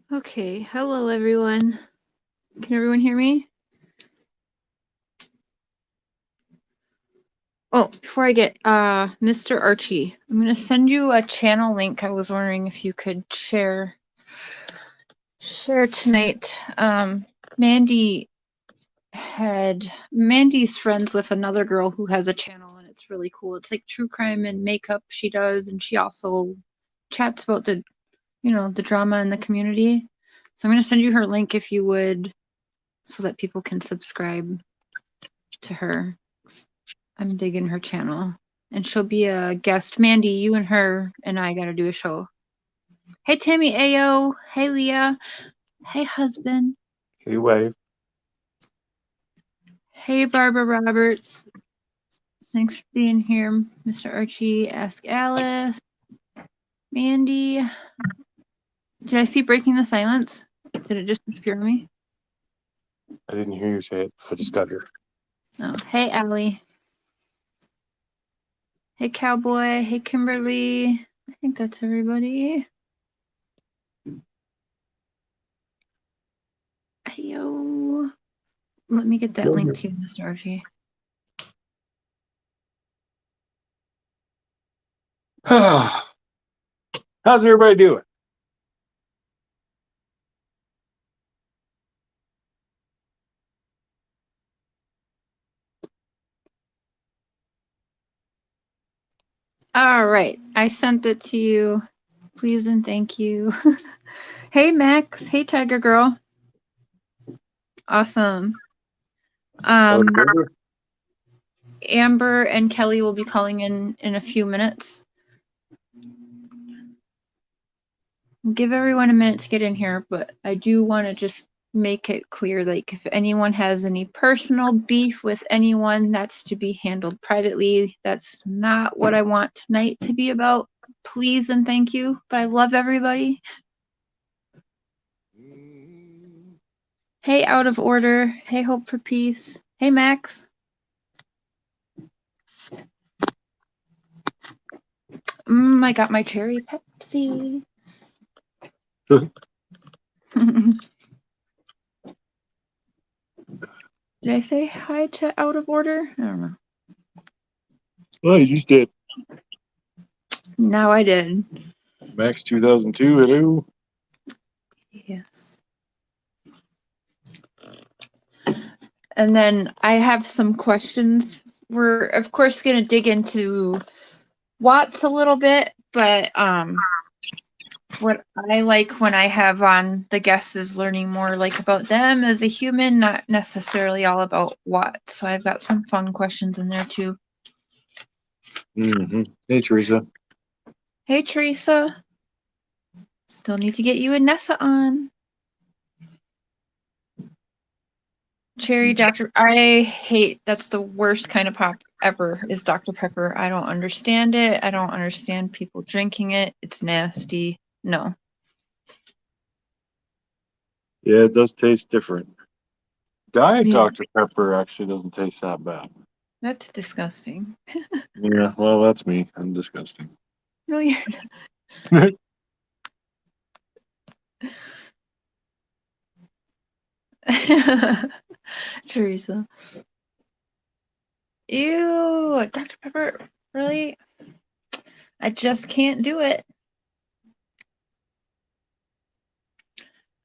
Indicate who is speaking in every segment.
Speaker 1: Okay, hello everyone. Can everyone hear me? Oh, before I get Mr. Archie, I'm gonna send you a channel link. I was wondering if you could share tonight. Mandy's friends with another girl who has a channel, and it's really cool. It's like true crime and makeup she does, and she also chats about the drama in the community. So I'm gonna send you her link if you would, so that people can subscribe to her. I'm digging her channel. And she'll be a guest. Mandy, you and her and I gotta do a show. Hey Tammy Ayo. Hey Leah. Hey husband.
Speaker 2: Hey, wave.
Speaker 1: Hey Barbara Roberts. Thanks for being here, Mr. Archie. Ask Alice. Mandy. Did I see Breaking the Silence? Did it just disappear on me?
Speaker 2: I didn't hear you say it. I just got here.
Speaker 1: Oh, hey Allie. Hey Cowboy. Hey Kimberly. I think that's everybody. Ayo. Let me get that link to you, Mr. Archie.
Speaker 2: How's everybody doing?
Speaker 1: All right, I sent it to you. Please and thank you. Hey Max. Hey Tiger Girl. Awesome. Amber and Kelly will be calling in a few minutes. We'll give everyone a minute to get in here, but I do want to just make it clear, like, if anyone has any personal beef with anyone, that's to be handled privately. That's not what I want tonight to be about. Please and thank you. But I love everybody. Hey, Out of Order. Hey, Hope for Peace. Hey, Max. I got my cherry Pepsi. Did I say hi to Out of Order? I don't know.
Speaker 2: Well, you just did.
Speaker 1: Now I did.
Speaker 2: Max 2002, hello.
Speaker 1: Yes. And then I have some questions. We're, of course, going to dig into Watts a little bit, but what I like when I have on the guests is learning more like about them as a human, not necessarily all about Watts. So I've got some fun questions in there too.
Speaker 2: Mm-hmm. Hey, Teresa.
Speaker 1: Hey, Teresa. Still need to get you and Nessa on. Cherry Dr. I hate, that's the worst kind of pop ever, is Dr. Pepper. I don't understand it. I don't understand people drinking it. It's nasty. No.
Speaker 2: Yeah, it does taste different. Diet
Speaker 1: Yeah.
Speaker 2: Dr. Pepper actually doesn't taste that bad.
Speaker 1: That's disgusting.
Speaker 2: Yeah, well, that's me. I'm disgusting.
Speaker 1: No, you're not. Teresa. Ew, Dr. Pepper. Really? I just can't do it.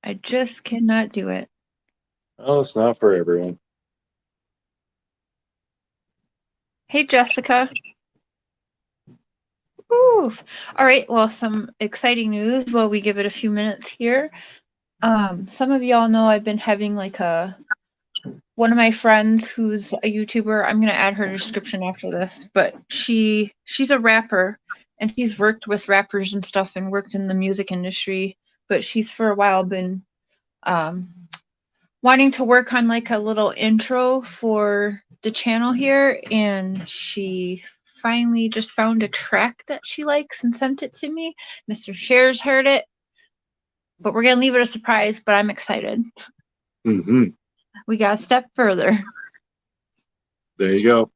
Speaker 1: I just cannot do it.
Speaker 2: Oh, it's not for everyone.
Speaker 1: Hey, Jessica. Oof. All right. Well, some exciting news while we give it a few minutes here. Some of y'all know I've been having like one of my friends who's a YouTuber. I'm gonna add her description after this, but she's a rapper and she's worked with rappers and stuff and worked in the music industry. But she's for a while been wanting to work on like a little intro for the channel here, and she finally just found a track that she likes and sent it to me. Mr. Shares heard it, but we're gonna leave it a surprise, but I'm excited.
Speaker 2: Mm-hmm.
Speaker 1: We got a step further.
Speaker 2: There you go.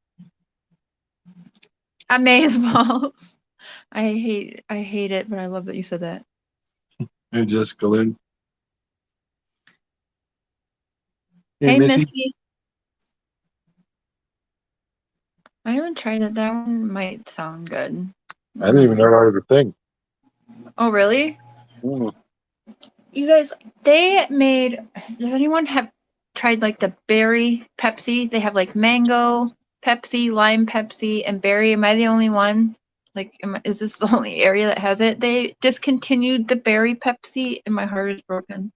Speaker 1: I may as well. I hate it, but I love that you said that.
Speaker 2: Hey, Jessica Lynn.
Speaker 1: Hey,
Speaker 2: Missy.
Speaker 1: Missy. I haven't tried it. That one might sound good.
Speaker 2: I didn't even know that was a thing.
Speaker 1: Oh, really?
Speaker 2: Mm.
Speaker 1: You guys, they made. Does anyone have tried like the berry Pepsi? They have like mango Pepsi, lime Pepsi, and berry. Am I the only one? Like, is this the only area that has it? They discontinued the berry Pepsi, and my heart is broken.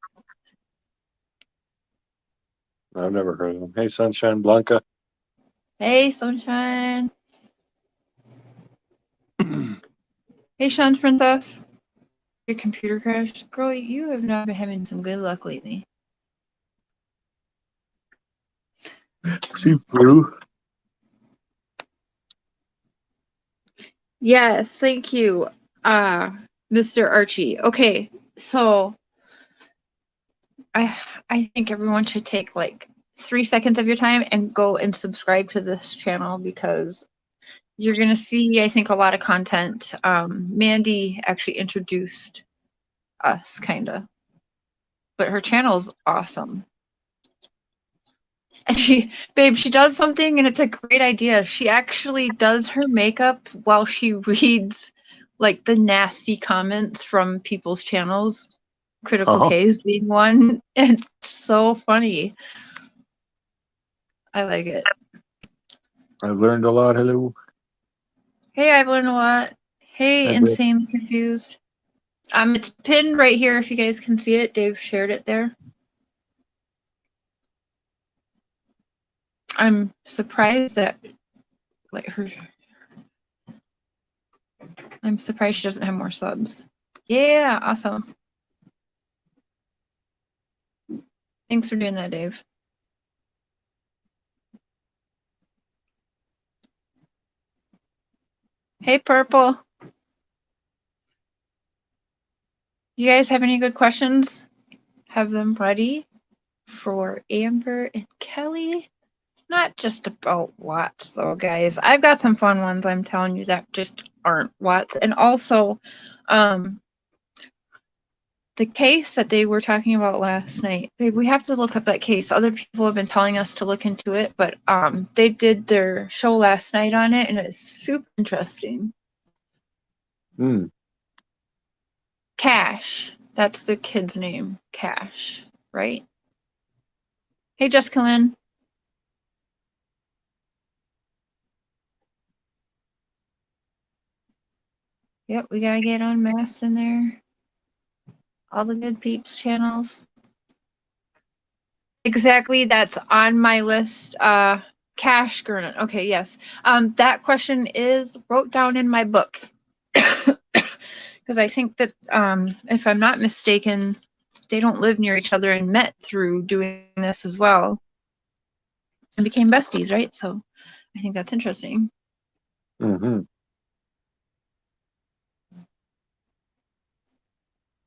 Speaker 2: I've never heard of them. Hey, Sunshine Blanca.
Speaker 1: Hey, Sunshine. Hey, Sean's Princess. Your computer crashed. Girl, you have not been having some good luck lately.
Speaker 2: She flew.
Speaker 1: Yes, thank you, Mr. Archie. Okay, so I think everyone should take like 3 seconds of your time and go and subscribe to this channel because you're gonna see, I think, a lot of content. Mandy actually introduced us, kinda, but her channel's awesome. And she does something and it's a great idea. She actually does her makeup while she reads like the nasty comments from people's channels, Critical K's being one. It's so funny. I like it.
Speaker 2: I've learned a lot. Hello.
Speaker 1: Hey, I've learned a lot. Hey, Insanely Confused. It's pinned right here if you guys can see it. Dave shared it there. I'm surprised that like her. I'm surprised she doesn't have more subs. Yeah, awesome. Thanks for doing that, Dave. Hey, Purple. You guys have any good questions? Have them ready for Amber and Kelly. Not just about Watts, though, guys. I've got some fun ones, I'm telling you, that just aren't Watts. And also, the case that they were talking about last night, we have to look up that case. Other people have been telling us to look into it, but they did their show last night on it, and it's super interesting. Cash. That's the kid's name. Cash, right? Hey, Jessica Lynn. Yep, we gotta get unmasked in there. All the good peeps channels. Exactly, that's on my list. Cash Gurnet. Okay, yes. That question is wrote down in my book. Because I think that, if I'm not mistaken, they don't live near each other and met through doing this as well. And became besties, right? So I think that's interesting.
Speaker 2: Mm-hmm.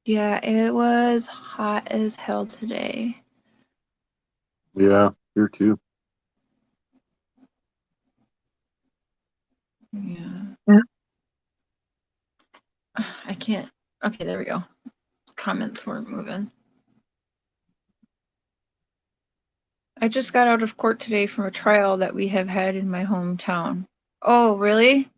Speaker 1: Yeah, it was hot as hell today.
Speaker 2: Yeah, here too.
Speaker 1: Yeah. I can't. Okay, there we go. Comments weren't moving. I just got out of court today from a trial that we have had in my hometown. Oh, really?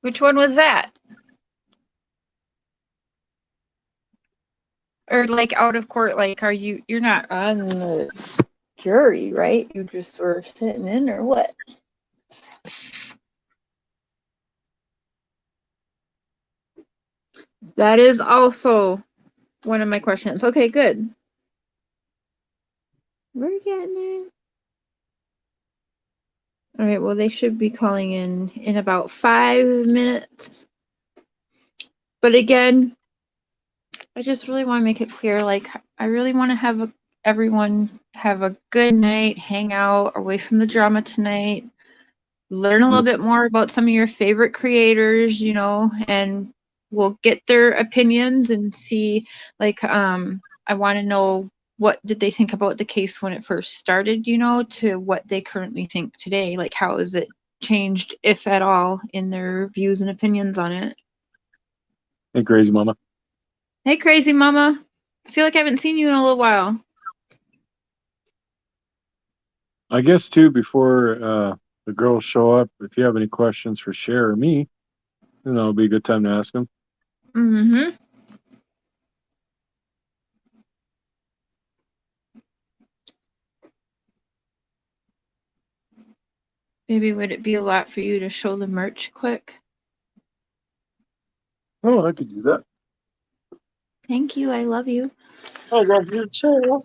Speaker 1: Which one was that? Or like out of court, like you're not on the jury, right? You just were sitting in or what? That is also one of my questions. Okay, good. We're getting it. All right, well, they should be calling in about 5 minutes. But again, I just really want to make it clear, like, I really want to have everyone have a good night, hang out away from the drama tonight, learn a little bit more about some of your favorite creators, you know, and we'll get their opinions and see, like, I want to know what did they think about the case when it first started, you know, to what they currently think today. Like, how has it changed, if at all, in their views and opinions on it?
Speaker 2: Hey, Crazy Mama.
Speaker 1: Hey, crazy mama. I feel like I haven't seen you in a little while.
Speaker 2: I guess too, before the girls show up, if you have any questions for Cher or me, then it'll be a good time to ask them.
Speaker 1: Mm-hmm. Maybe would it be a lot for you to show the merch quick?
Speaker 2: Oh, I could do that.
Speaker 1: Thank you. I love you.
Speaker 2: I love you too.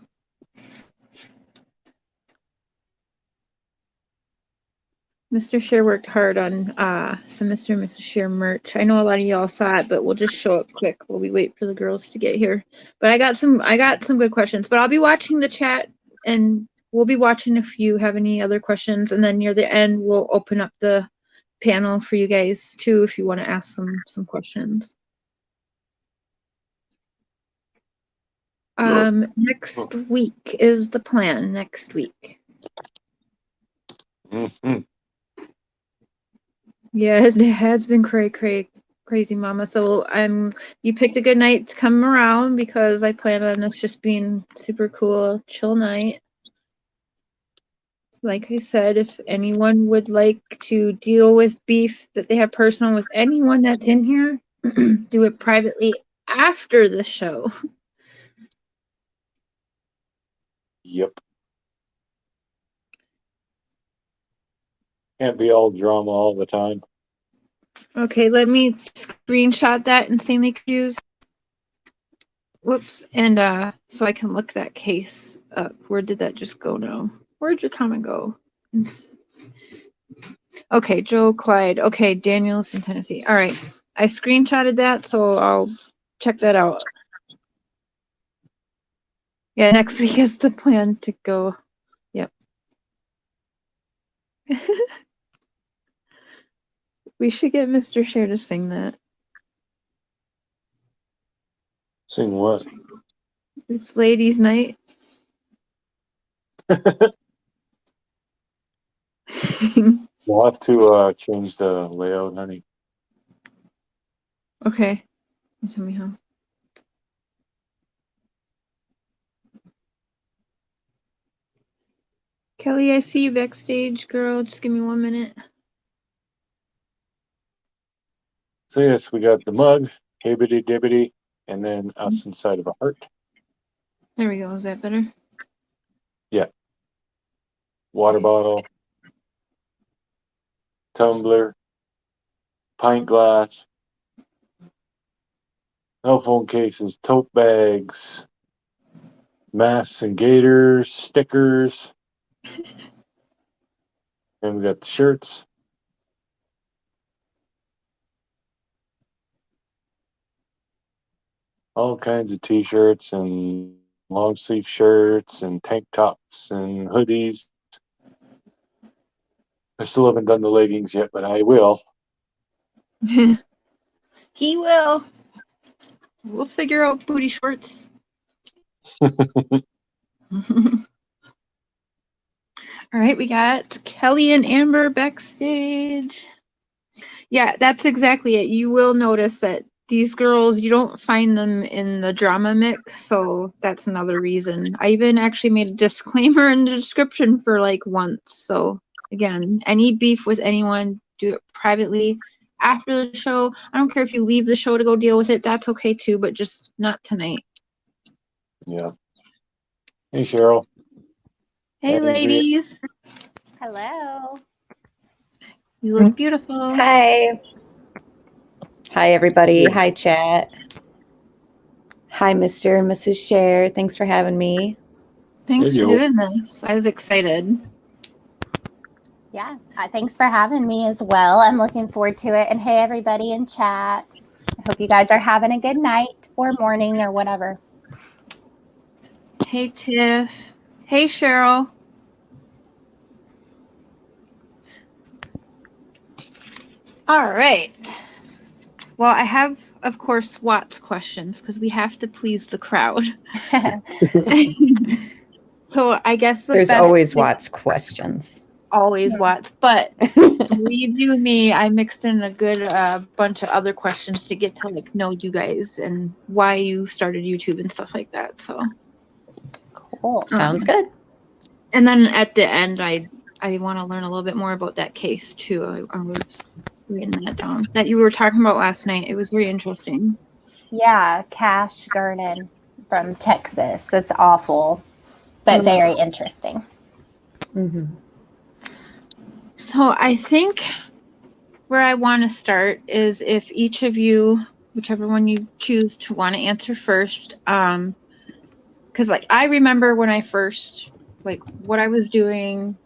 Speaker 1: Mr. Share worked hard on some Mr. and Mrs. Share merch. I know a lot of y'all saw it, but we'll just show it quick while we wait for the girls to get here. But I got some good questions. But I'll be watching the chat, and we'll be watching if you have any other questions. And then near the end, we'll open up the panel for you guys too if you want to ask them some questions. Next week is the plan. Next week.
Speaker 2: Mm-hmm.
Speaker 1: Yeah, it has been crazy, mama. So you picked a good night to come around because I plan on this just being super cool, chill night. Like I said, if anyone would like to deal with beef that they have personal with anyone that's in here, do it privately after the show.
Speaker 2: Yep. Can't be all drama all the time.
Speaker 1: Okay, let me screenshot that insanely confused. Whoops, and so I can look that case up. Where did that just go now? Where'd your comment go? Okay, Joe Clyde. Okay, Daniels in Tennessee. All right, I screenshotted that, so I'll check that out. Yeah, next week is the plan to go. Yep. We should get Mr. Share to sing that.
Speaker 2: Sing what?
Speaker 1: It's ladies' night.
Speaker 2: We'll have to change the layout, honey.
Speaker 1: Okay. Tell me how. Kelly, I see you backstage, girl. Just give me 1 minute.
Speaker 2: So yes, we got the mug, hibbity dibbity, and then us inside of a heart.
Speaker 1: There we go. Is that better?
Speaker 2: Yeah. Water bottle, tumbler, pint glass, cell phone cases, tote bags, masks and gaiters, stickers. And we got the shirts. All kinds of t-shirts and long sleeve shirts and tank tops and hoodies. I still haven't done the leggings yet, but I will.
Speaker 1: He will. We'll figure out booty shorts. All right, we got Kelly and Amber backstage. Yeah, that's exactly it. You will notice that these girls, you don't find them in the drama mix, so that's another reason. I even actually made a disclaimer in the description for like once. So again, any beef with anyone, do it privately after the show. I don't care if you leave the show to go deal with it. That's okay too, but just not tonight.
Speaker 2: Yeah. Hey, Cheryl.
Speaker 1: Hey,
Speaker 2: Andrea.
Speaker 1: ladies.
Speaker 3: Hello.
Speaker 1: You look beautiful.
Speaker 4: Hi. Hi, everybody. Hi, chat. Hi, Mr. and Mrs. Share. Thanks for having me.
Speaker 1: Thanks for doing this. I was excited.
Speaker 3: Yeah, thanks for having me as well. I'm looking forward to it. And hey, everybody in chat. I hope you guys are having a good night or morning or whatever.
Speaker 1: Hey, Tiff. Hey, Cheryl. All right. Well, I have, of course, Watt's questions because we have to please the crowd. So I guess
Speaker 4: there's always Watt's questions.
Speaker 1: always watch, but believe you me, I mixed in a good bunch of other questions to get to like know you guys and why you started YouTube and stuff like that. So
Speaker 3: Cool.
Speaker 4: Sounds good.
Speaker 1: and then at the end, I want to learn a little bit more about that case too. I was writing that down that you were talking about last night. It was very interesting.
Speaker 3: Yeah, Cash Gurnan from Texas. That's awful, but very interesting.
Speaker 4: Mm-hmm.
Speaker 1: So I think where I want to start is if each of you, whichever one you choose to want to answer first, because like I remember when I first, like what I was doing,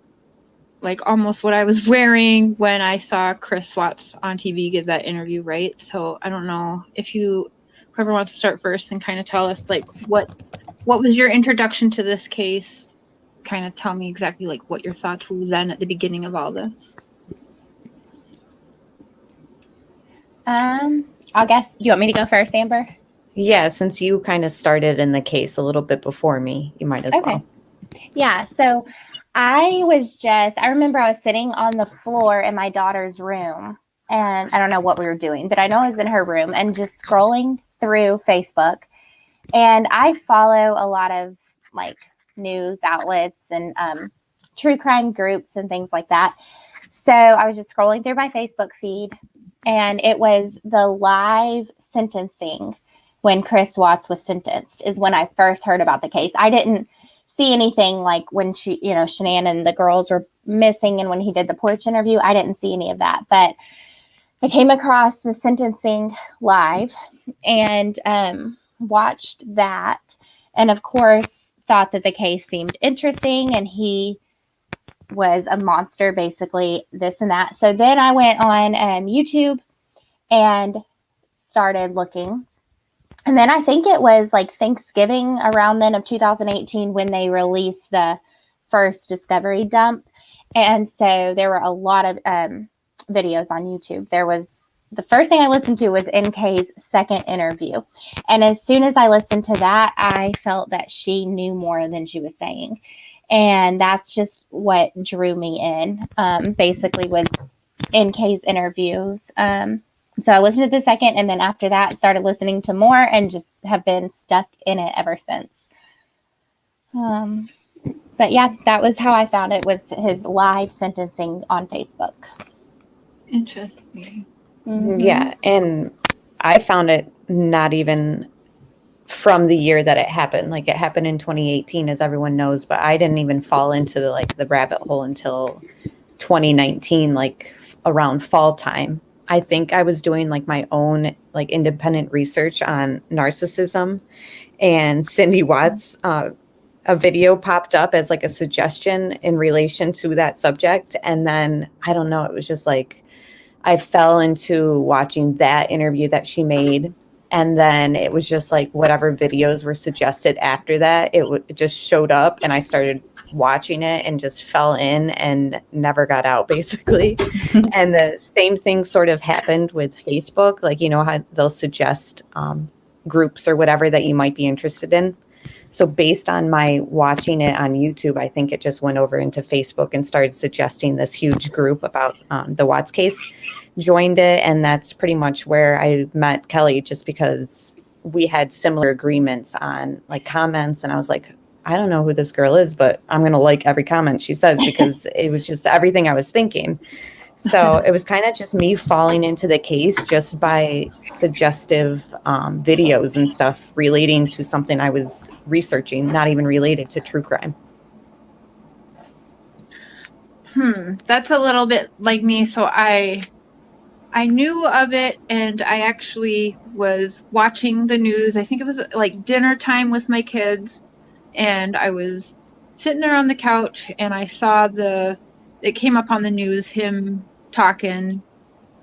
Speaker 1: like almost what I was wearing when I saw Chris Watts on TV give that interview, right? So I don't know if whoever wants to start first and kind of tell us like what was your introduction to this case? Kind of tell me exactly like what your thoughts were then at the beginning of all this.
Speaker 3: I guess, do you want me to go first, Amber?
Speaker 4: Yeah, since you kind of started in the case a little bit before me, you might as well.
Speaker 3: Yeah, so I remember I was sitting on the floor in my daughter's room, and I don't know what we were doing, but I know I was in her room and just scrolling through Facebook. And I follow a lot of like news outlets and true crime groups and things like that. So I was just scrolling through my Facebook feed, and it was the live sentencing when Chris Watts was sentenced is when I first heard about the case. I didn't see anything like when Shanann and the girls were missing and when he did the porch interview. I didn't see any of that, but I came across the sentencing live and watched that, and of course thought that the case seemed interesting and he was a monster, basically this and that. So then I went on YouTube and started looking, and then I think it was like Thanksgiving around then of 2018 when they released the first discovery dump. And so there were a lot of videos on YouTube. The first thing I listened to was NK's second interview. And as soon as I listened to that, I felt that she knew more than she was saying. And that's just what drew me in, basically, was NK's interviews. So I listened to the second, and then after that, started listening to more and just have been stuck in it ever since. But yeah, that was how I found it, was his live sentencing on Facebook.
Speaker 1: Interesting.
Speaker 3: Mm-hmm.
Speaker 4: Yeah, and I found it not even from the year that it happened. Like, it happened in 2018, as everyone knows, but I didn't even fall into the rabbit hole until 2019, like around fall time. I think I was doing like my own like independent research on narcissism, and Cindy Watts, a video popped up as like a suggestion in relation to that subject. And then I don't know, it was just like I fell into watching that interview that she made. And then it was just like whatever videos were suggested after that, it just showed up, and I started watching it and just fell in and never got out, basically. And the same thing sort of happened with Facebook. Like, you know how they'll suggest groups or whatever that you might be interested in. So based on my watching it on YouTube, I think it just went over into Facebook and started suggesting this huge group about the Watts case. Joined it, and that's pretty much where I met Kelly, just because we had similar agreements on like comments, and I was like, I don't know who this girl is, but I'm going to like every comment she says, because it was just everything I was thinking. So it was kind of just me falling into the case just by suggestive videos and stuff relating to something I was researching, not even related to true crime.
Speaker 1: That's a little bit like me. So I knew of it, and I actually was watching the news. I think it was like dinner time with my kids, and I was sitting there on the couch, and I saw it came up on the news, him talking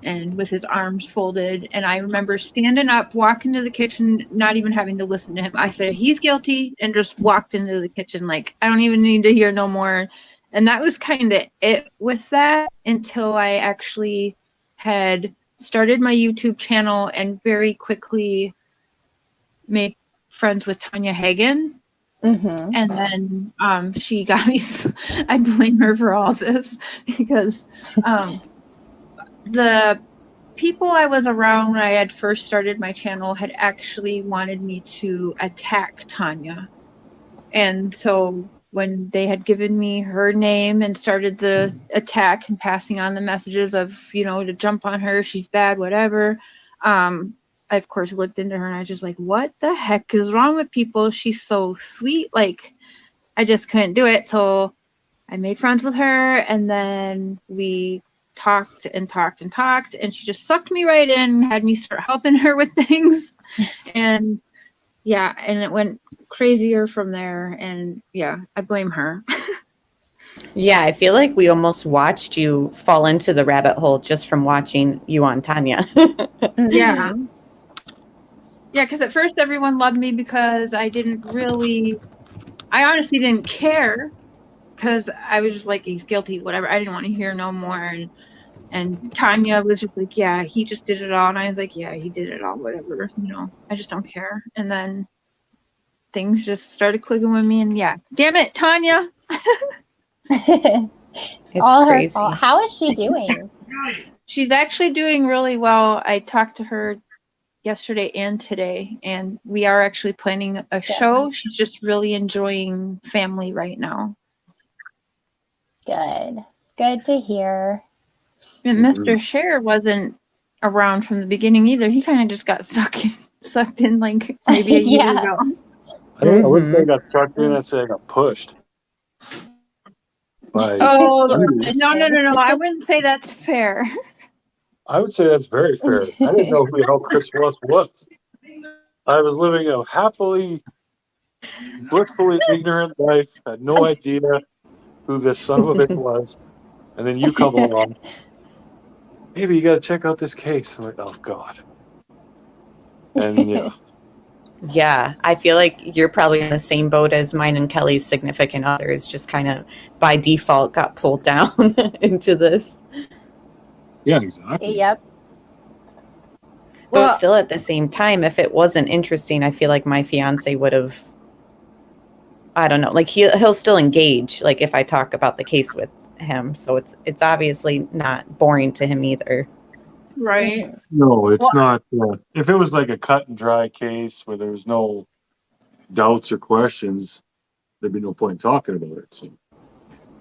Speaker 1: and with his arms folded. And I remember standing up, walking to the kitchen, not even having to listen to him. I said, he's guilty, and just walked into the kitchen. Like, I don't even need to hear no more. And that was kind of it with that, until I actually had started my YouTube channel and very quickly made friends with Tanya Hagen.
Speaker 3: Mm-hmm.
Speaker 1: And then she got me. I blame her for all this because the people I was around when I had first started my channel had actually wanted me to attack Tanya. And so when they had given me her name and started the attack and passing on the messages of, to jump on her, she's bad, whatever, I of course looked into her and I was just like, what the heck is wrong with people? She's so sweet. Like, I just couldn't do it. So I made friends with her, and then we talked and talked and talked, and she just sucked me right in, had me start helping her with things. And yeah, and it went crazier from there. And yeah, I blame her.
Speaker 4: Yeah, I feel like we almost watched you fall into the rabbit hole just from watching you on Tanya.
Speaker 1: Yeah. Yeah, because at first everyone loved me because I honestly didn't care, because I was just like, he's guilty, whatever. I didn't want to hear no more. And Tanya was just like, yeah, he just did it all. And I was like, yeah, he did it all, whatever. I just don't care. And then things just started clicking with me. And yeah, damn it, Tanya.
Speaker 4: It's
Speaker 3: All her
Speaker 4: crazy.
Speaker 3: fault. How is she doing?
Speaker 1: She's actually doing really well. I talked to her yesterday and today, and we are actually planning a show. She's just really enjoying family right now.
Speaker 3: Good to hear.
Speaker 1: And Mr. Cher wasn't around from the beginning either. He kind of just got sucked in like maybe a year ago.
Speaker 2: I wouldn't say I got sucked in. I'd say I got pushed.
Speaker 1: No. I wouldn't say that's fair.
Speaker 2: I would say that's very fair. I didn't know who the hell Chris was. I was living a happily, blissfully ignorant life. Had no idea who this son of a bitch was. And then you come along. Maybe you got to check out this case. I'm like, oh, God. And yeah.
Speaker 4: Yeah, I feel like you're probably in the same boat as mine and Kelly's significant others, just kind of by default got pulled down into this.
Speaker 2: Yeah, exactly.
Speaker 3: Yep.
Speaker 4: But still at the same time, if it wasn't interesting, I feel like my fiance would have, I don't know, like he'll still engage, like if I talk about the case with him. So it's obviously not boring to him either.
Speaker 1: Right.
Speaker 2: No, it's not. If it was like a cut and dry case where there was no doubts or questions, there'd be no point in talking about it. So.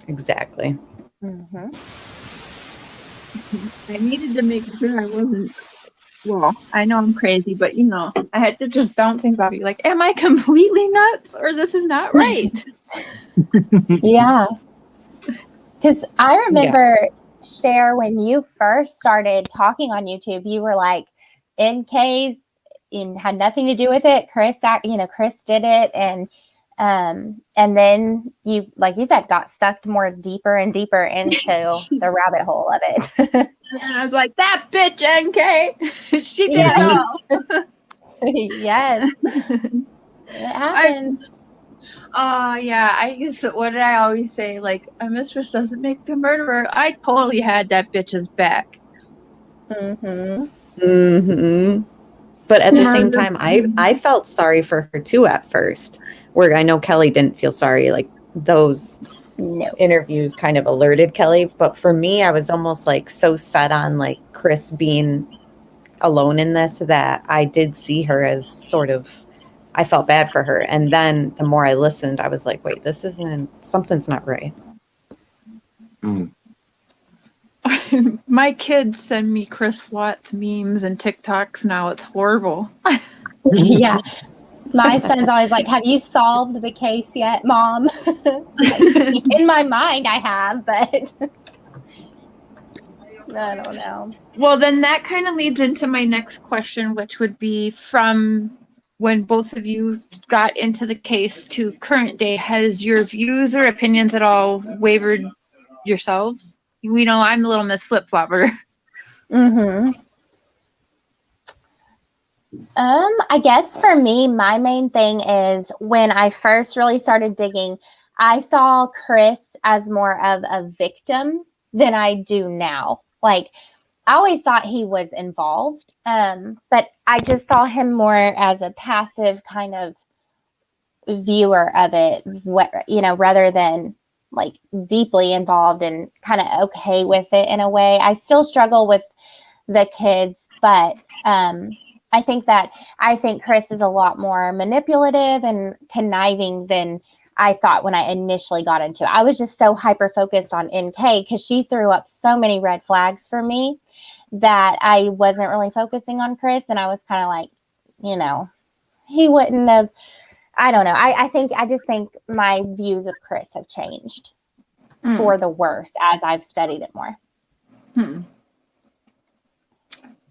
Speaker 4: Exactly.
Speaker 3: Mm-hmm.
Speaker 1: I needed to make sure I wasn't. Well, I know I'm crazy, but I had to just bounce things off you. Like, am I completely nuts, or this is not right?
Speaker 3: Yeah. Because I remember, Cher, when you first started talking on YouTube, you were like, NK's had nothing to do with it. Chris did it, and then you, like you said, got sucked more deeper and deeper into the rabbit hole of it.
Speaker 1: And I was like, that bitch NK, she did it all.
Speaker 3: Yes, it happens.
Speaker 1: Yeah. I guess, what did I always say? Like, a mistress doesn't make a murderer. I totally had that bitch's back.
Speaker 3: Mm-hmm.
Speaker 4: Mm-hmm. But at the same time, I felt sorry for her too at first, where I know Kelly didn't feel sorry. Like those interviews kind of alerted Kelly. But for me, I was almost like so set on like Chris being alone in this that I did see her as sort of, I felt bad for her. And then the more I listened, I was like, wait, something's not right.
Speaker 2: Mm.
Speaker 1: My kids send me Chris Watts memes and TikToks now. It's horrible.
Speaker 3: Yeah. My son's always like, have you solved the case yet, Mom? In my mind, I have, but I don't know.
Speaker 1: Well, then that kind of leads into my next question, which would be from when both of you got into the case to current day, has your views or opinions at all wavered yourselves? We know I'm the little Miss Flip-Flopper.
Speaker 3: Mm-hmm. I guess for me, my main thing is when I first really started digging, I saw Chris as more of a victim than I do now. Like, I always thought he was involved, but I just saw him more as a passive kind of viewer of it, rather than like deeply involved and kind of okay with it in a way. I still struggle with the kids, but I think Chris is a lot more manipulative and conniving than I thought when I initially got into it. I was just so hyper focused on NK because she threw up so many red flags for me that I wasn't really focusing on Chris. And I was kind of like, he wouldn't have, I don't know. I just think my views of Chris have changed for the worse as I've studied it more.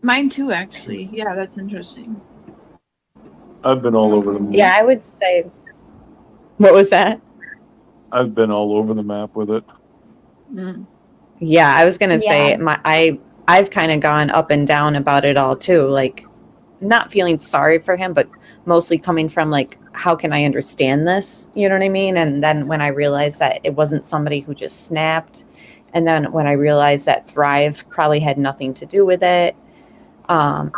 Speaker 1: Mine too, actually. Yeah, that's interesting.
Speaker 2: I've been all over the map.
Speaker 4: Yeah, I would say. What was that?
Speaker 2: I've been all over the map with it.
Speaker 4: Yeah, I was gonna say I've kind of gone up and down about it all too. Like, not feeling sorry for him, but mostly coming from like, how can I understand this? You know what I mean? And then when I realized that it wasn't somebody who just snapped, and then when I realized that Thrive probably had nothing to do with it.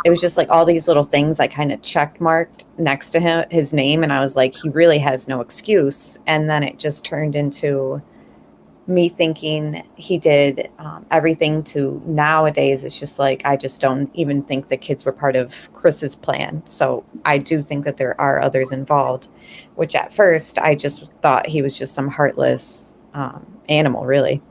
Speaker 4: It was just like all these little things I kind of check marked next to his name. And I was like, he really has no excuse. And then it just turned into me thinking he did everything to nowadays. It's just like, I just don't even think the kids were part of Chris's plan. So I do think that there are others involved, which at first I just thought he was just some heartless animal, really.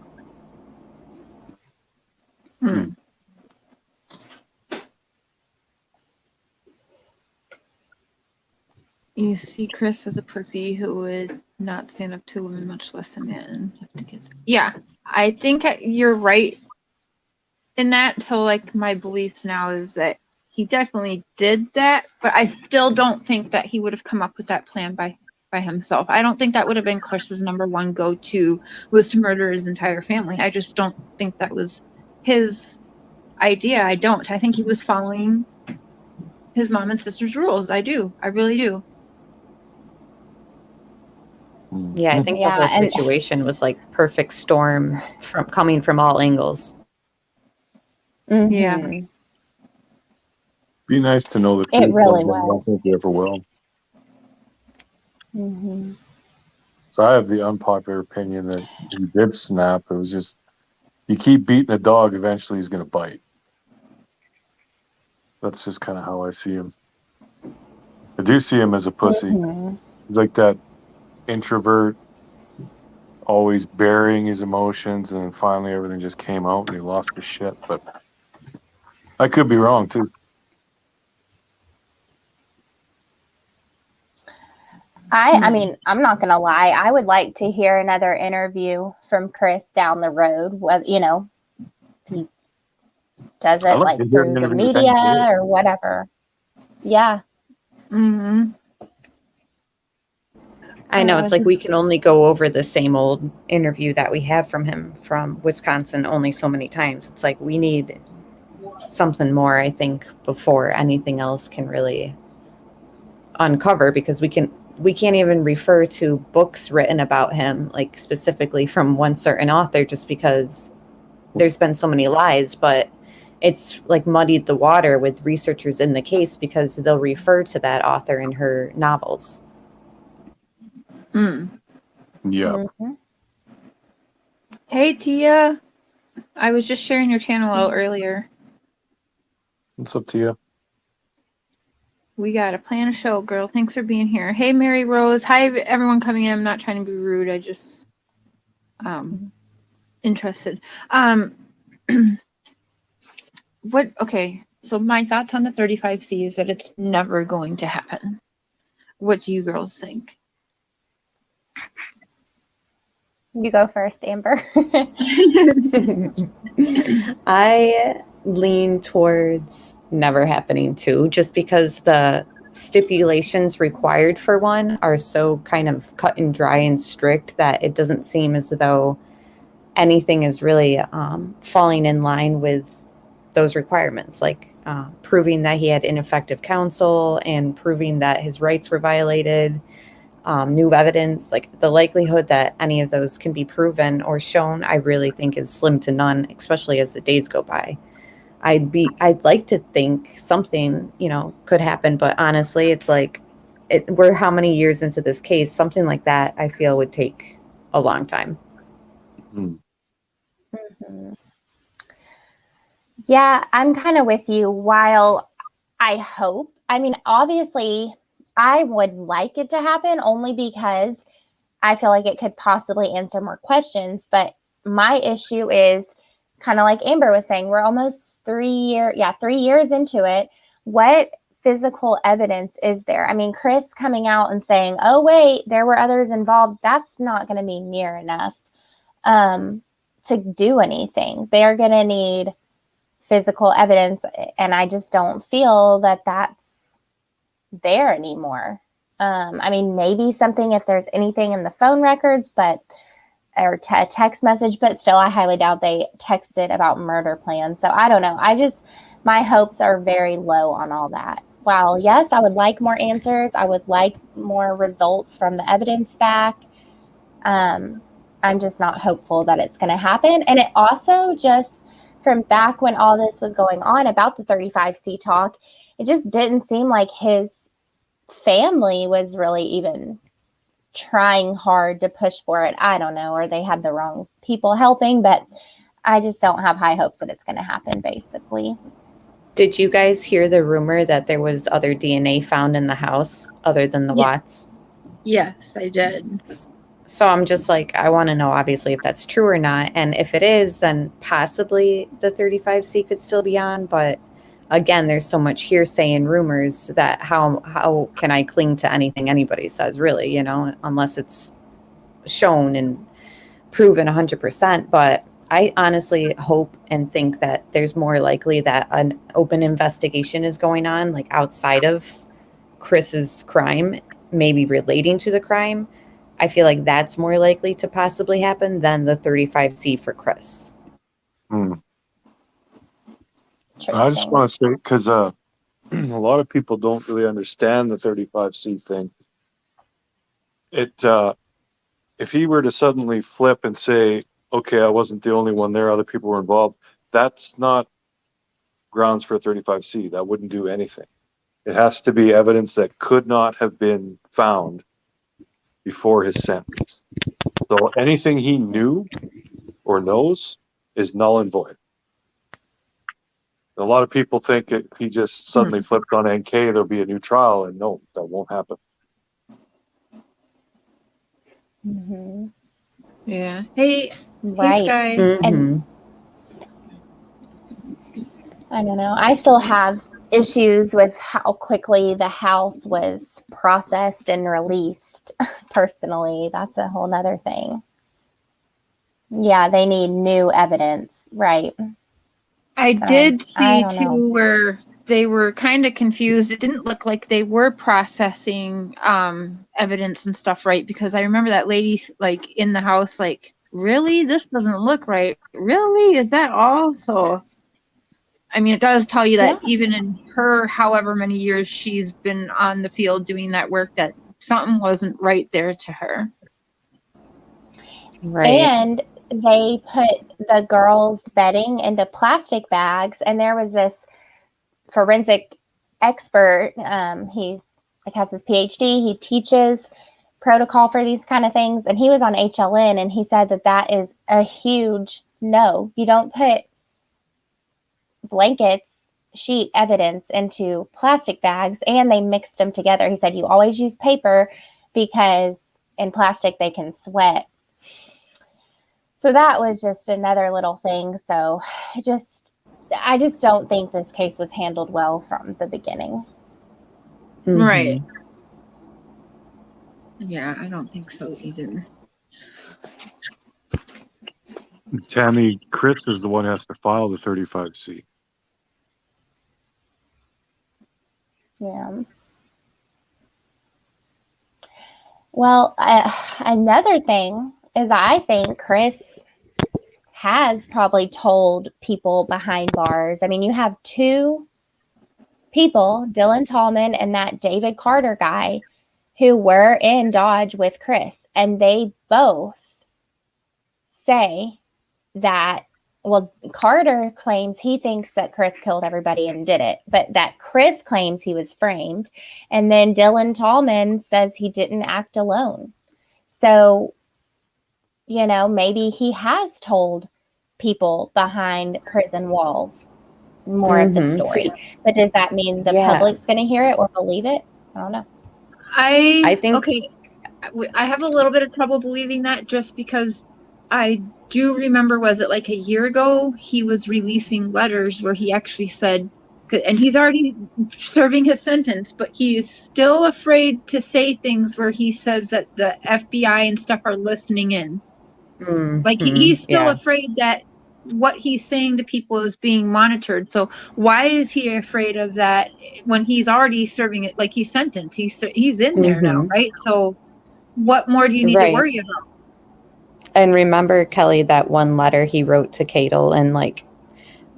Speaker 1: You see Chris as a pussy who would not stand up to a woman, much less a man. Yeah, I think you're right in that. So, like, my beliefs now is that he definitely did that, but I still don't think that he would have come up with that plan by himself. I don't think that would have been Chris's number one go-to, was to murder his entire family. I just don't think that was his idea. I don't. I think he was following his mom and sister's rules. I do. I really do.
Speaker 4: Yeah, I think the whole situation was like perfect storm from coming from all angles.
Speaker 1: Yeah.
Speaker 2: Be nice to know that
Speaker 3: It really
Speaker 2: I don't think we ever will.
Speaker 3: Mm-hmm.
Speaker 2: So I have the unpopular opinion that he did snap. It was just, you keep beating a dog, eventually he's going to bite. That's just kind of how I see him. I do see him as a pussy. He's like that introvert, always burying his emotions, and then finally everything just came out and he lost his shit. But I could be wrong too.
Speaker 3: I mean, I'm not gonna lie. I would like to hear another interview from Chris down the road. Whether he does it like through the media or whatever. Yeah.
Speaker 4: I know, it's like we can only go over the same old interview that we have from him from Wisconsin only so many times. It's like we need something more, I think, before anything else can really uncover, because we can't even refer to books written about him, like specifically from one certain author, just because there's been so many lies. But it's like muddied the water with researchers in the case because they'll refer to that author in her novels.
Speaker 2: Yeah.
Speaker 1: Hey, Tia. I was just sharing your channel out earlier.
Speaker 2: What's up, Tia?
Speaker 1: We got to plan a show, girl. Thanks for being here. Hey, Mary Rose. Hi, everyone coming in. I'm not trying to be rude. I just interested. Okay, so my thoughts on the 35C is that it's never going to happen. What do you girls think?
Speaker 3: You go first, Amber.
Speaker 4: I lean towards never happening too, just because the stipulations required for one are so kind of cut and dry and strict that it doesn't seem as though anything is really falling in line with those requirements, like proving that he had ineffective counsel and proving that his rights were violated. New evidence, like the likelihood that any of those can be proven or shown, I really think is slim to none, especially as the days go by. I'd like to think something, could happen, but honestly, it's like we're how many years into this case? Something like that, I feel, would take a long time.
Speaker 2: Hmm.
Speaker 3: Mhm. Yeah, I'm kind of with you. While I hope, I mean, obviously, I would like it to happen only because I feel like it could possibly answer more questions. But my issue is kind of like Amber was saying, we're almost 3 years into it. What physical evidence is there? I mean, Chris coming out and saying, oh, wait, there were others involved, that's not going to be near enough to do anything. They're going to need physical evidence, and I just don't feel that that's there anymore. I mean, maybe something if there's anything in the phone records, but or a text message, but still, I highly doubt they texted about murder plans. So I don't know. My hopes are very low on all that. While yes, I would like more answers. I would like more results from the evidence back. I'm just not hopeful that it's going to happen. And it also just from back when all this was going on about the 35C talk, it just didn't seem like his family was really even trying hard to push for it. I don't know, or they had the wrong people helping, but I just don't have high hopes that it's going to happen, basically.
Speaker 4: Did you guys hear the rumor that there was other DNA found in the house other than the Watts?
Speaker 1: Yes, I did.
Speaker 4: So I'm just like, I want to know, obviously, if that's true or not. And if it is, then possibly the 35C could still be on. But again, there's so much hearsay and rumors that how can I cling to anything anybody says, really, unless it's shown and proven 100%. But I honestly hope and think that there's more likely that an open investigation is going on, like outside of Chris's crime, maybe relating to the crime. I feel like that's more likely to possibly happen than the 35C for Chris.
Speaker 2: I just want to say, because a lot of people don't really understand the 35C thing. If he were to suddenly flip and say, okay, I wasn't the only one there, other people were involved, that's not grounds for a 35C. That wouldn't do anything. It has to be evidence that could not have been found before his sentence. So anything he knew or knows is null and void. A lot of people think if he just suddenly flipped on NK, there'll be a new trial, and no, that won't happen.
Speaker 3: Mm-hmm.
Speaker 1: Yeah. Hey,
Speaker 3: right.
Speaker 1: Sky.
Speaker 4: Mm-hmm.
Speaker 3: And I don't know. I still have issues with how quickly the house was processed and released. Personally, that's a whole nother thing. Yeah, they need new evidence, right?
Speaker 1: I
Speaker 3: So,
Speaker 1: did
Speaker 3: I
Speaker 1: see
Speaker 3: don't know.
Speaker 1: too where they were kind of confused. It didn't look like they were processing evidence and stuff right, because I remember that lady like in the house like, really, this doesn't look right. Really, is that all? So I mean, it does tell you that
Speaker 3: Yeah.
Speaker 1: even in her however many years she's been on the field doing that work, that something wasn't right there to her.
Speaker 4: Right.
Speaker 3: And they put the girls' bedding into plastic bags, and there was this forensic expert. He's like has his PhD. He teaches protocol for these kind of things, and he was on HLN, and he said that is a huge no. You don't put blankets, sheet evidence into plastic bags, and they mixed them together. He said you always use paper because in plastic they can sweat. So that was just another little thing. So I just don't think this case was handled well from the beginning.
Speaker 4: Mm-hmm.
Speaker 1: Right. Yeah, I don't think so either.
Speaker 2: Tammy, Chris is the one who has to file the 35C.
Speaker 3: Yeah. Well, another thing is I think Chris has probably told people behind bars. I mean, you have two people, Dylan Tallman and that David Carter guy, who were in Dodge with Chris, and they both say that well, Carter claims he thinks that Chris killed everybody and did it, but that Chris claims he was framed. And then Dylan Tallman says he didn't act alone. So, you know, maybe he has told people behind prison walls more of the story. But does that mean the public's going to hear it or believe it? I don't know.
Speaker 1: I
Speaker 4: think
Speaker 1: okay. I have a little bit of trouble believing that, just because I do remember, was it like a year ago, he was releasing letters where he actually said, and he's already serving his sentence, but he is still afraid to say things where he says that the FBI and stuff are listening in. Like he's still afraid that what he's saying to people is being monitored. So why is he afraid of that when he's already serving it? Like he's sentenced, he's in there now, right? So what more do you need to worry about?
Speaker 4: And remember, Kelly, that one letter he wrote to Cadel, and like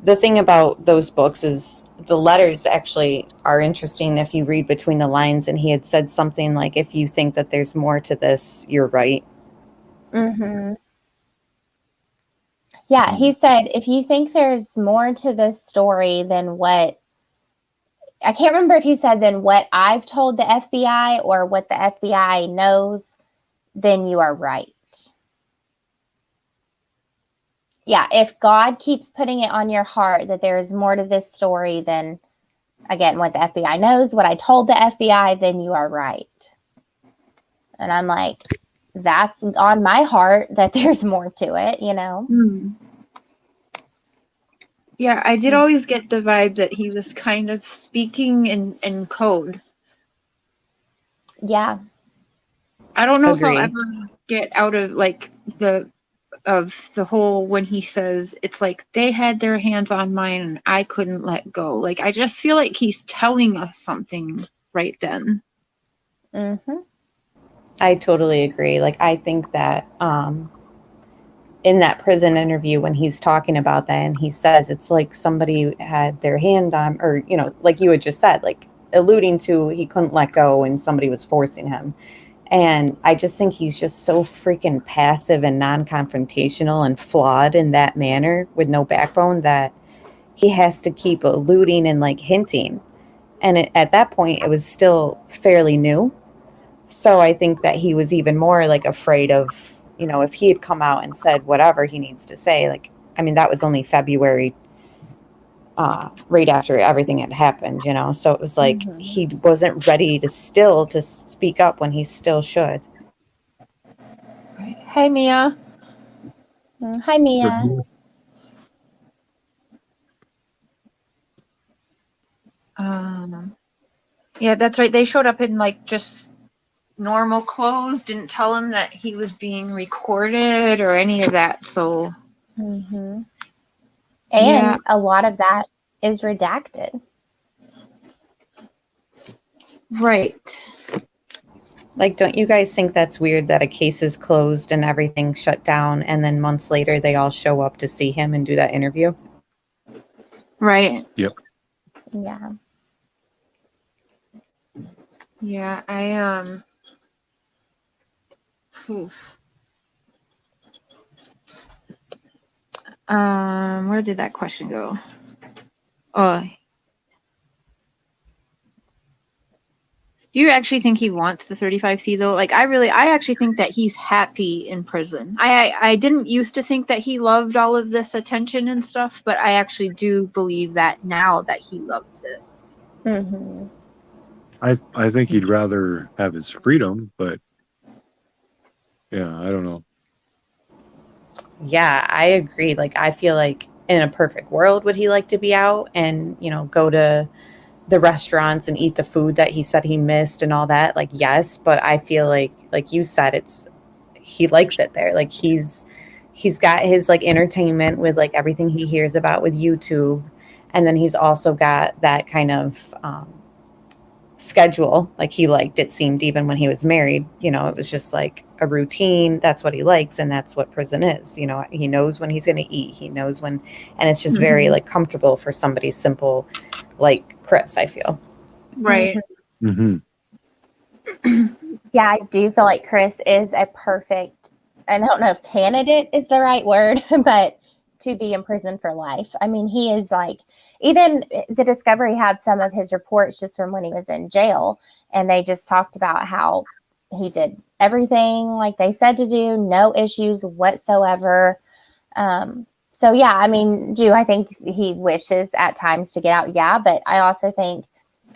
Speaker 4: the thing about those books is the letters actually are interesting if you read between the lines. And he had said something like, if you think that there's more to this, you're right.
Speaker 3: Yeah, he said, if you think there's more to this story than what, I can't remember if he said than what I've told the FBI or what the FBI knows, then you are right. Yeah, if God keeps putting it on your heart that there is more to this story than, again, what the FBI knows, what I told the FBI, then you are right. And I'm like, that's on my heart that there's more to it, you know?
Speaker 1: Yeah, I did always get the vibe that he was kind of speaking in code.
Speaker 3: Yeah.
Speaker 1: I don't know if I'll ever get out of like the whole, when he says it's like they had their hands on mine and I couldn't let go. Like I just feel like he's telling us something right then.
Speaker 4: I totally agree. Like I think that in that prison interview when he's talking about that and he says it's like somebody had their hand on, or you know, like you had just said, like alluding to he couldn't let go and somebody was forcing him. And I just think he's just so freaking passive and non-confrontational and flawed in that manner with no backbone that he has to keep alluding and like hinting. And at that point, it was still fairly new. So I think that he was even more like afraid of, you know, if he had come out and said whatever he needs to say, like, I mean, that was only February, right after everything had happened, you know? So it was like, he wasn't ready to speak up when he still should.
Speaker 1: Right. Hey, Mia.
Speaker 3: Hi, Mia.
Speaker 1: Yeah, that's right. They showed up in like just normal clothes, didn't tell him that he was being recorded or any of that. So,
Speaker 3: and
Speaker 1: yeah.
Speaker 3: a lot of that is redacted.
Speaker 1: Right.
Speaker 4: Like, don't you guys think that's weird that a case is closed and everything shut down, and then months later they all show up to see him and do that interview?
Speaker 1: Right.
Speaker 2: Yep.
Speaker 3: Yeah.
Speaker 1: Yeah, where did that question go? Oh. Do you actually think he wants the 35C though? Like I actually think that he's happy in prison. I didn't used to think that he loved all of this attention and stuff, but I actually do believe that now that he loves it.
Speaker 2: I think he'd rather have his freedom, but yeah, I don't know.
Speaker 4: Yeah, I agree. Like, I feel like in a perfect world, would he like to be out and, you know, go to the restaurants and eat the food that he said he missed and all that? Like, yes, but I feel like you said, he likes it there. Like he's got his like entertainment with like everything he hears about with YouTube. And then he's also got that kind of schedule. Like he liked, it seemed, even when he was married, you know, it was just like a routine. That's what he likes. And that's what prison is. You know, he knows when he's going to eat. He knows when, and it's just very like comfortable for somebody simple like Chris, I feel.
Speaker 1: Right.
Speaker 3: Yeah, I do feel like Chris is a perfect, I don't know if candidate is the right word, but to be in prison for life. I mean, he is like, even the Discovery had some of his reports just from when he was in jail, and they just talked about how he did everything like they said to do, no issues whatsoever. So yeah, I mean, I think he wishes at times to get out? Yeah, but I also think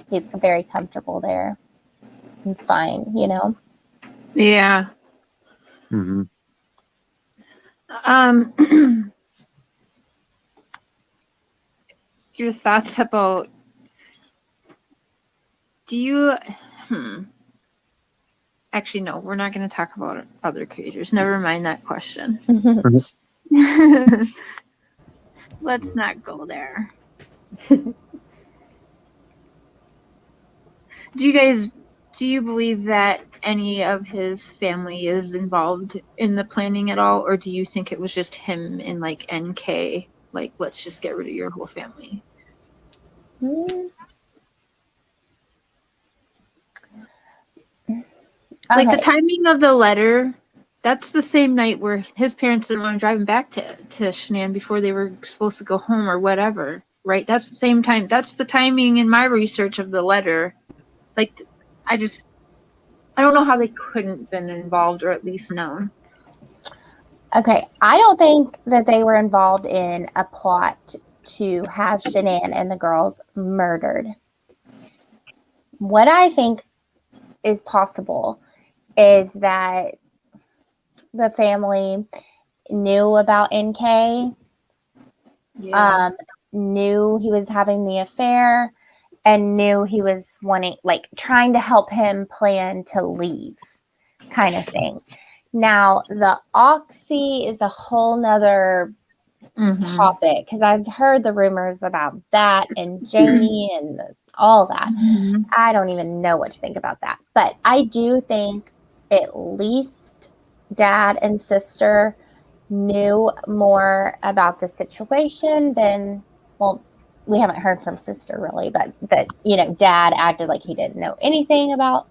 Speaker 3: he's very comfortable there and fine, you know?
Speaker 1: Yeah.
Speaker 2: Mm-hmm.
Speaker 1: Your thoughts about, do you, actually, no, we're not going to talk about other creators. Never mind that question. Let's not go there. Do you believe that any of his family is involved in the planning at all, or do you think it was just him and like NK, like let's just get rid of your whole family? Like the timing of the letter, that's the same night where his parents didn't want to drive him back to Shanann before they were supposed to go home or whatever, right? That's the same time. That's the timing in my research of the letter. Like, I don't know how they couldn't been involved or at least known.
Speaker 3: Okay, I don't think that they were involved in a plot to have Shanann and the girls murdered. What I think is possible is that the family knew about NK, knew he was having the affair, and knew he was trying to help him plan to leave, kind of thing. Now, the Oxy is a whole nother topic, because I've heard the rumors about that and Jamie and all that. I don't even know what to think about that. But I do think at least dad and sister knew more about the situation than, well, we haven't heard from sister really, but that, dad acted like he didn't know anything about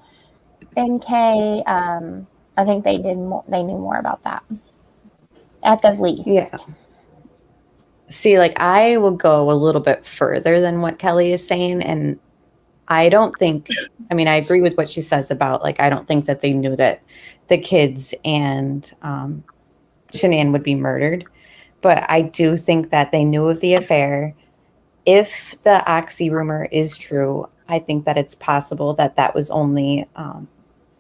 Speaker 3: NK. I think they knew more about that at the least.
Speaker 4: Yeah. See, like, I will go a little bit further than what Kelly is saying. And I don't think, I mean, I agree with what she says about, like, I don't think that they knew that the kids and Shanann would be murdered. But I do think that they knew of the affair. If the Oxy rumor is true, I think that it's possible that that was only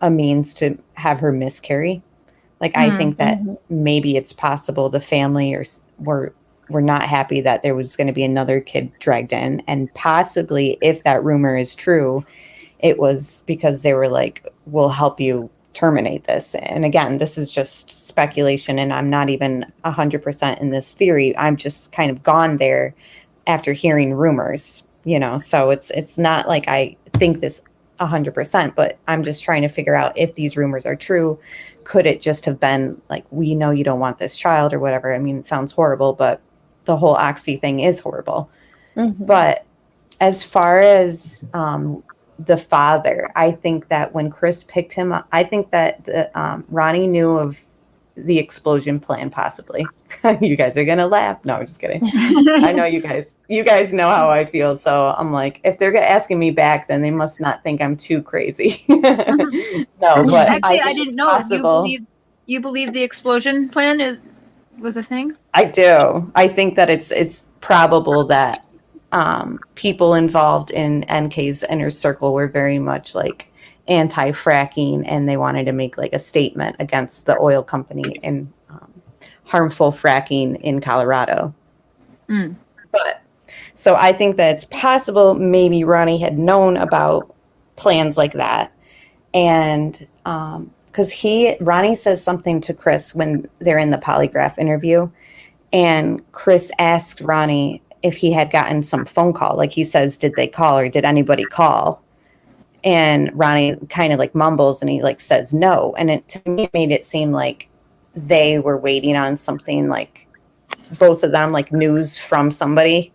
Speaker 4: a means to have her miscarry. Like, I think that maybe it's possible the family were not happy that there was going to be another kid dragged in. And possibly, if that rumor is true, it was because they were like, we'll help you terminate this. And again, this is just speculation, and I'm not even 100% in this theory. I'm just kind of gone there after hearing rumors, so it's not like I think this 100%, but I'm just trying to figure out if these rumors are true. Could it just have been like, we know you don't want this child or whatever? I mean, it sounds horrible, but the whole Oxy thing is horrible. But as far as the father, I think that when Chris picked him up, I think that Ronnie knew of the explosion plan, possibly. You guys are gonna laugh. No, I'm just kidding. I know you guys know how I feel, so I'm like, if they're asking me back, then they must not think I'm too crazy. No, but
Speaker 1: actually, I didn't know. You believe the explosion plan was a thing?
Speaker 4: I do. I think that it's probable that people involved in NK's inner circle were very much like anti-fracking, and they wanted to make like a statement against the oil company and harmful fracking in Colorado. But so I think that it's possible maybe Ronnie had known about plans like that, and because Ronnie says something to Chris when they're in the polygraph interview, and Chris asked Ronnie if he had gotten some phone call. Like, he says, did they call, or did anybody call? And Ronnie kind of like mumbles, and he like says no. And to me, it made it seem like they were waiting on something, like both of them, like news from somebody.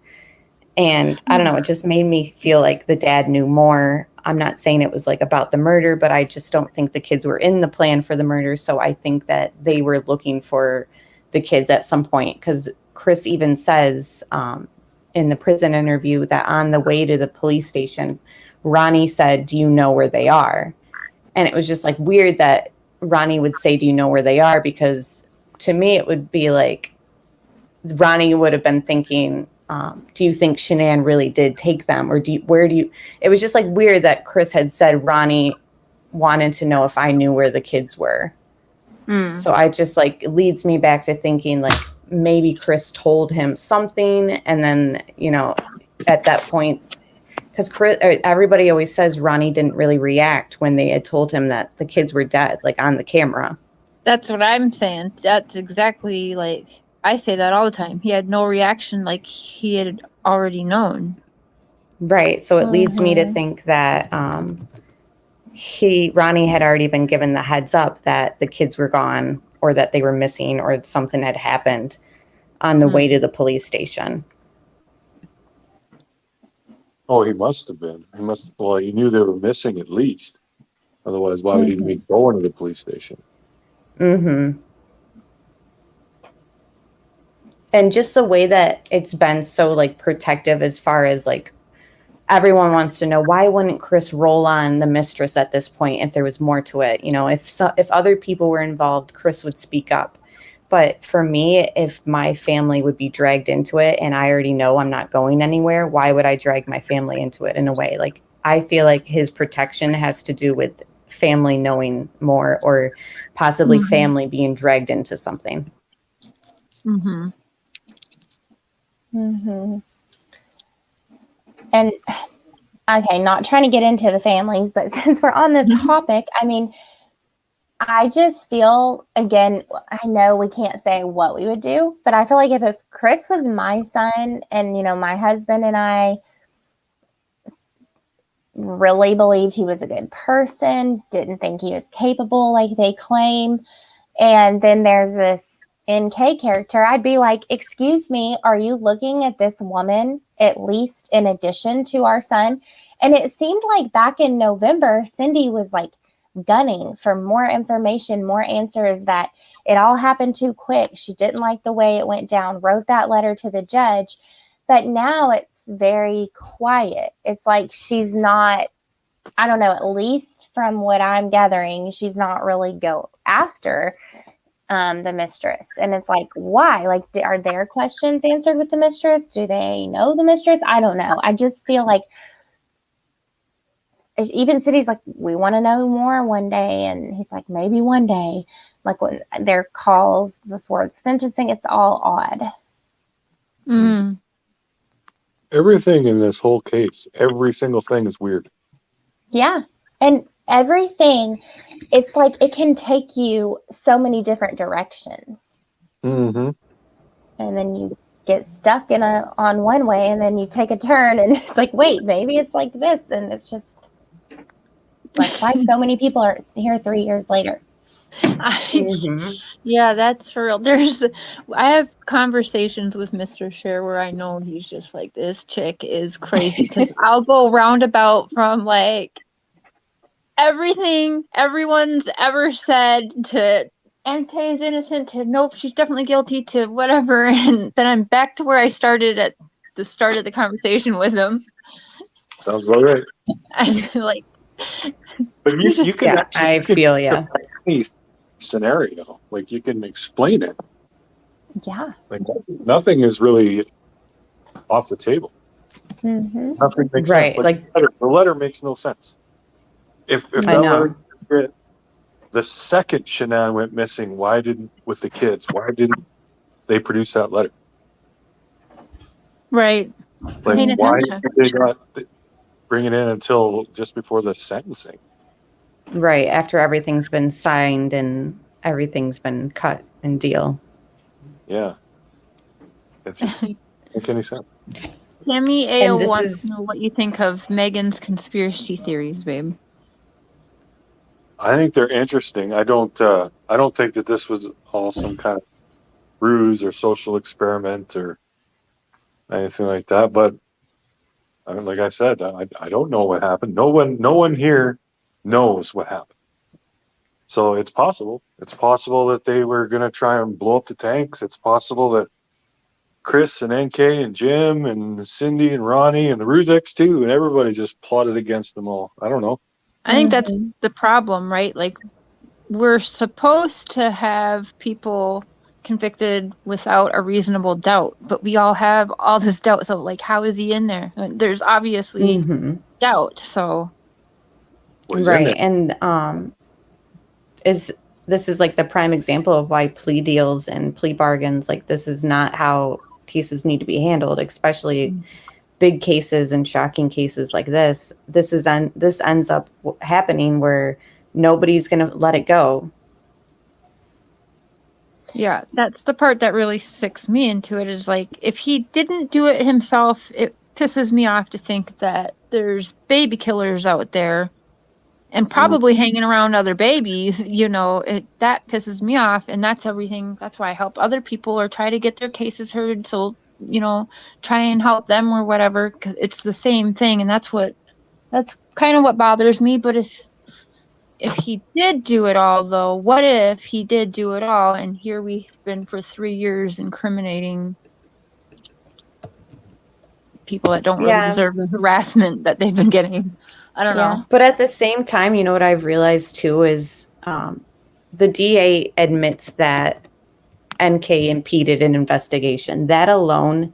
Speaker 4: And I don't know, it just made me feel like the dad knew more. I'm not saying it was like about the murder, but I just don't think the kids were in the plan for the murder. So I think that they were looking for the kids at some point, because Chris even says in the prison interview that on the way to the police station, Ronnie said, "Do you know where they are?" And it was just like weird that Ronnie would say, "Do you know where they are?" Because to me, it would be like Ronnie would have been thinking, do you think Shanann really did take them? Or it was just like weird that Chris had said Ronnie wanted to know if I knew where the kids were. So I just like, it leads me back to thinking like maybe Chris told him something. And then, you know, at that point, because everybody always says Ronnie didn't really react when they had told him that the kids were dead, like on the camera.
Speaker 1: That's what I'm saying. That's exactly like I say that all the time. He had no reaction, like he had already known.
Speaker 4: Right. So it leads me to think that Ronnie had already been given the heads up that the kids were gone or that they were missing or something had happened on the way to the police station.
Speaker 2: Oh, he must have been. Well, he knew they were missing at least. Otherwise, why would he be going to the police station?
Speaker 4: Mm-hmm. And just the way that it's been so like protective as far as like everyone wants to know, why wouldn't Chris roll on the mistress at this point if there was more to it? You know, if other people were involved, Chris would speak up. But for me, if my family would be dragged into it and I already know I'm not going anywhere, why would I drag my family into it in a way? Like, I feel like his protection has to do with family knowing more or possibly family being dragged into something.
Speaker 1: Mm-hmm.
Speaker 3: Mm-hmm. And okay, not trying to get into the families, but since we're on the topic, I mean, I just feel, again, I know we can't say what we would do, but I feel like if Chris was my son and, you know, my husband and I really believed he was a good person, didn't think he was capable like they claim, and then there's this NK character, I'd be like, excuse me, are you looking at this woman at least in addition to our son? And it seemed like back in November, Cindy was like gunning for more information, more answers, that it all happened too quick. She didn't like the way it went down, wrote that letter to the judge. But now it's very quiet. It's like she's not, I don't know, at least from what I'm gathering, she's not really go after the mistress. And it's like, why? Like, are their questions answered with the mistress? Do they know the mistress? I don't know. I just feel like even Cindy's like, we want to know more one day. And he's like, maybe one day. Like when their calls before the sentencing, it's all odd.
Speaker 1: Mm.
Speaker 2: Everything in this whole case, every single thing is weird.
Speaker 3: Yeah. And everything, it's like it can take you so many different directions.
Speaker 2: Mm-hmm.
Speaker 3: And then you get stuck on one way and then you take a turn and it's like, wait, maybe it's like this. And it's just like, why so many people are here 3 years later?
Speaker 1: Yeah, that's for real. I have conversations with Mr. Cher where I know he's just like, this chick is crazy, because I'll go roundabout from like everything everyone's ever said to MK is innocent to nope, she's definitely guilty to whatever, and then I'm back to where I started at the start of the conversation with him.
Speaker 2: Sounds about right.
Speaker 1: I like,
Speaker 2: but you can.
Speaker 4: Yeah, I feel yeah.
Speaker 2: Any scenario, like you can explain it.
Speaker 3: Yeah.
Speaker 2: Like nothing is really off the table.
Speaker 3: Mm-hmm.
Speaker 2: Nothing makes
Speaker 4: Right,
Speaker 2: sense.
Speaker 4: like
Speaker 2: the letter makes no sense. If that letter, the second Shanann went missing, with the kids, why didn't they produce that letter?
Speaker 1: right.
Speaker 2: Like, why did they not bring it in until just before the sentencing?
Speaker 4: Right, after everything's been signed and everything's been cut and deal.
Speaker 2: Yeah. It doesn't make any sense.
Speaker 1: Tammy A.O. wants
Speaker 4: is-
Speaker 1: to know what you think of Megan's conspiracy theories, babe.
Speaker 2: I think they're interesting. I don't think that this was all some kind of ruse or social experiment or anything like that. But like I said, I don't know what happened. No one here knows what happened. So it's possible. It's possible that they were going to try and blow up the tanks. It's possible that Chris and NK and Jim and Cindy and Ronnie and the Ruzex too, and everybody just plotted against them all. I don't know.
Speaker 1: I think that's the problem, right? Like, we're supposed to have people convicted without a reasonable doubt, but we all have all this doubt. So, like, how is he in there? There's obviously doubt. So,
Speaker 2: Well, he's in
Speaker 4: right.
Speaker 2: there.
Speaker 4: And this is like the prime example of why plea deals and plea bargains, like, this is not how cases need to be handled, especially big cases and shocking cases like this. This ends up happening where nobody's going to let it go.
Speaker 1: yeah, that's the part that really sicks me into it, is like, if he didn't do it himself, it pisses me off to think that there's baby killers out there and probably hanging around other babies, that pisses me off. And that's everything. That's why I help other people or try to get their cases heard. So, try and help them or whatever, 'cause it's the same thing. And that's kind of what bothers me. But if he did do it all, though, what if he did do it all? And here we've been for 3 years incriminating people that don't really deserve the harassment that they've been getting. I don't know.
Speaker 4: But at the same time, you know what I've realized too is the DA admits that NK impeded an investigation. That alone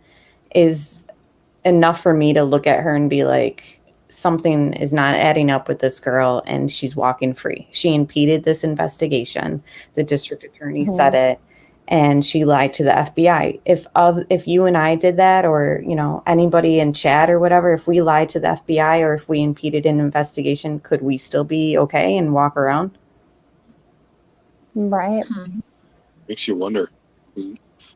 Speaker 4: is enough for me to look at her and be like, something is not adding up with this girl, and she's walking free. She impeded this investigation. The district attorney said it, and she lied to the FBI. If you and I did that, or anybody in chat or whatever, if we lied to the FBI or if we impeded an investigation, could we still be okay and walk around?
Speaker 3: Right.
Speaker 2: Makes you wonder.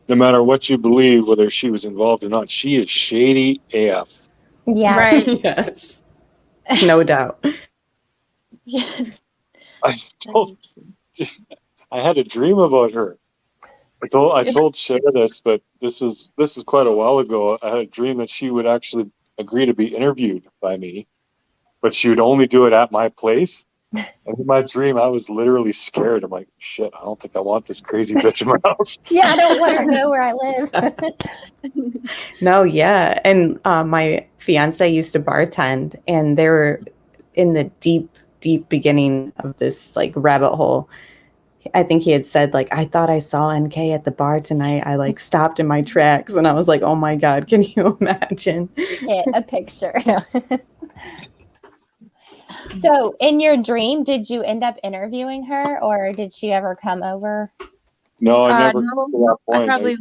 Speaker 2: No matter what you believe, whether she was involved or not, she is shady AF.
Speaker 3: Yeah.
Speaker 1: Right.
Speaker 4: Yes. No doubt.
Speaker 2: I had a dream about her. I told Cher this, but this is quite a while ago. I had a dream that she would actually agree to be interviewed by me, but she would only do it at my place. And in my dream, I was literally scared. I'm like, shit, I don't think I want this crazy bitch in my house.
Speaker 3: Yeah, I don't want her to know where I live.
Speaker 4: No, yeah. And my fiance used to bartend, and they were in the deep, deep beginning of this like rabbit hole. I think he had said, like, I thought I saw NK at the bar tonight. I like stopped in my tracks, and I was like, oh my God, can you imagine?
Speaker 3: Get a picture. So in your dream, did you end up interviewing her, or did she ever come over?
Speaker 2: No, I never
Speaker 1: No,
Speaker 2: got to that point.
Speaker 1: I probably.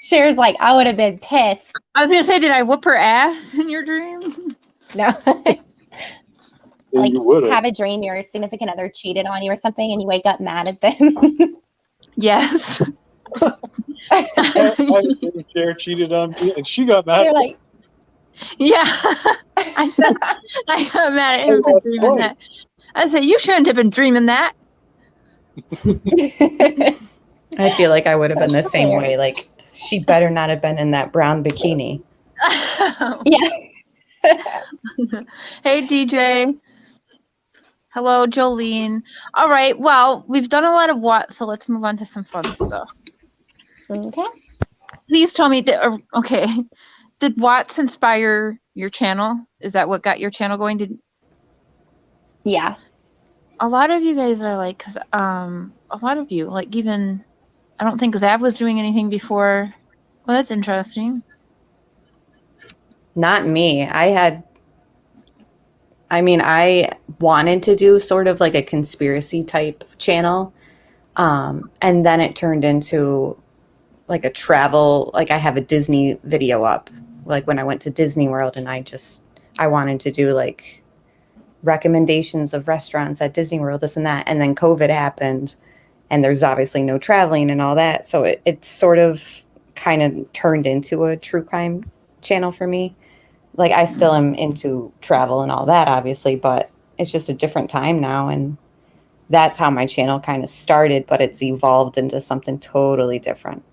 Speaker 3: Cher's like, I would have been pissed.
Speaker 1: I was gonna say, did I whoop her ass in your dream?
Speaker 3: No.
Speaker 2: Like, you would
Speaker 3: have a dream your significant other cheated on you or something, and you wake up mad at them.
Speaker 1: Yes.
Speaker 2: Cher cheated on me, and she got mad.
Speaker 3: You're like,
Speaker 1: yeah. I got mad at him for dreaming that. I said, you shouldn't have been dreaming that.
Speaker 4: I feel like I would have been the same way. Like, she better not have been in that brown bikini.
Speaker 3: yeah.
Speaker 1: Hey, DJ. Hello, Jolene. All right. Well, we've done a lot of what, so let's move on to some fun stuff.
Speaker 3: Okay.
Speaker 1: Please tell me did Watts inspire your channel? Is that what got your channel going?
Speaker 3: Yeah.
Speaker 1: A lot of you guys are like, because a lot of you, like, even, I don't think Zav was doing anything before. Well, that's interesting.
Speaker 4: Not me. I wanted to do sort of like a conspiracy type channel. And then it turned into like a travel, like I have a Disney video up, like when I went to Disney World, and I wanted to do like recommendations of restaurants at Disney World, this and that. And then COVID happened, and there's obviously no traveling and all that. So it sort of kind of turned into a true crime channel for me. Like, I still am into travel and all that, obviously, but it's just a different time now. And that's how my channel kind of started, but it's evolved into something totally different.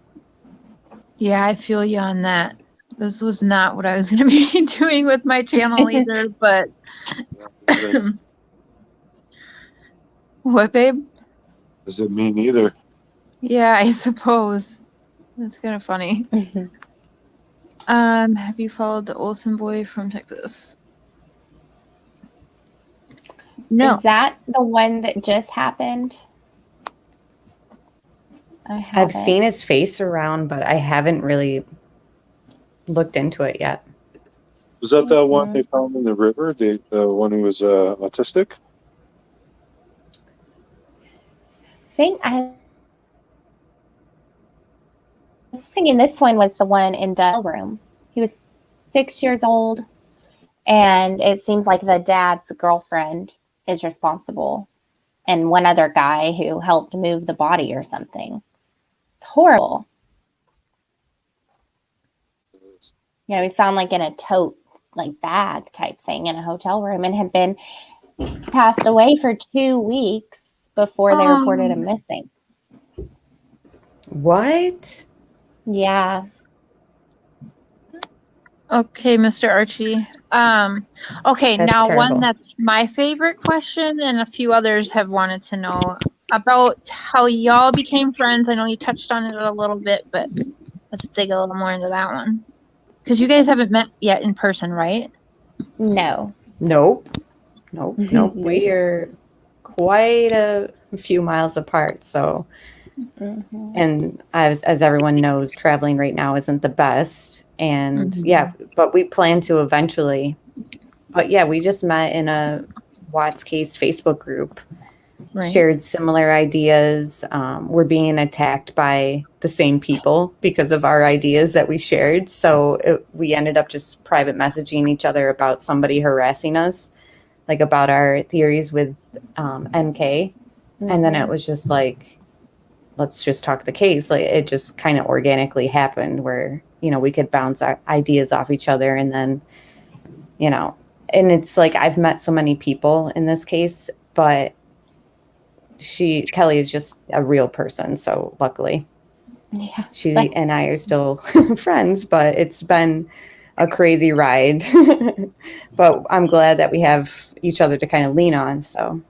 Speaker 1: Yeah, I feel you on that. This was not what I was going to be doing with my channel either, but what, babe?
Speaker 2: Does it mean either?
Speaker 1: Yeah, I suppose. That's kind of funny. Have you followed the Olsen boy from Texas? No.
Speaker 3: Is that the one that just happened?
Speaker 4: I've seen his face around, but I haven't really looked into it yet.
Speaker 2: Was that the one they found in the river? The one who was autistic?
Speaker 3: I was thinking this one was the one in the room. He was 6 years old, and it seems like the dad's girlfriend is responsible, and one other guy who helped move the body or something. It's horrible. Yeah, he was found like in a tote, like bag type thing in a hotel room, and had been passed away for 2 weeks before they reported him missing.
Speaker 4: What?
Speaker 3: Yeah.
Speaker 1: Okay, Mr. Archie. Okay,
Speaker 4: That's
Speaker 1: now
Speaker 4: terrible.
Speaker 1: one that's my favorite question, and a few others have wanted to know about how y'all became friends. I know you touched on it a little bit, but let's dig a little more into that one. Because you guys haven't met yet in person, right?
Speaker 3: No.
Speaker 4: Nope. We are quite a few miles apart. So, and as everyone knows, traveling right now isn't the best. And yeah, but we plan to eventually. But yeah, we just met in a Watts Case Facebook group. Right. Shared similar ideas. We're being attacked by the same people because of our ideas that we shared. So we ended up just private messaging each other about somebody harassing us, like about our theories with MK. And then it was just like, let's just talk the case. Like it just kind of organically happened where, we could bounce our ideas off each other. And then, and it's like, I've met so many people in this case, but Kelly is just a real person. So luckily, she and I are still friends, but it's been a crazy ride. But I'm glad that we have each other to kind of lean on. So.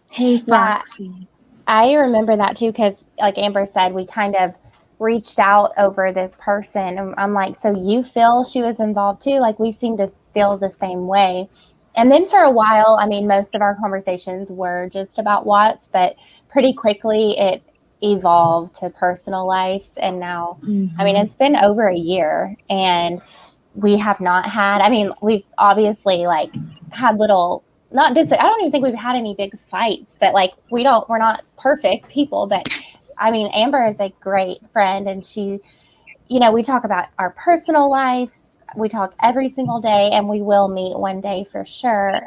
Speaker 1: Hey, Foxy.
Speaker 3: I remember that too, because like Amber said, we kind of reached out over this person. And I'm like, so you feel she was involved too? Like we seem to feel the same way. And then for a while, I mean, most of our conversations were just about Watts, but pretty quickly it evolved to personal lives. And now, I mean, it's been over a year and we have not had, I mean, we've obviously like had little, I don't even think we've had any big fights, but like, we're not perfect people, but I mean, Amber is a great friend and she, we talk about our personal lives. We talk every single day and we will meet one day for sure.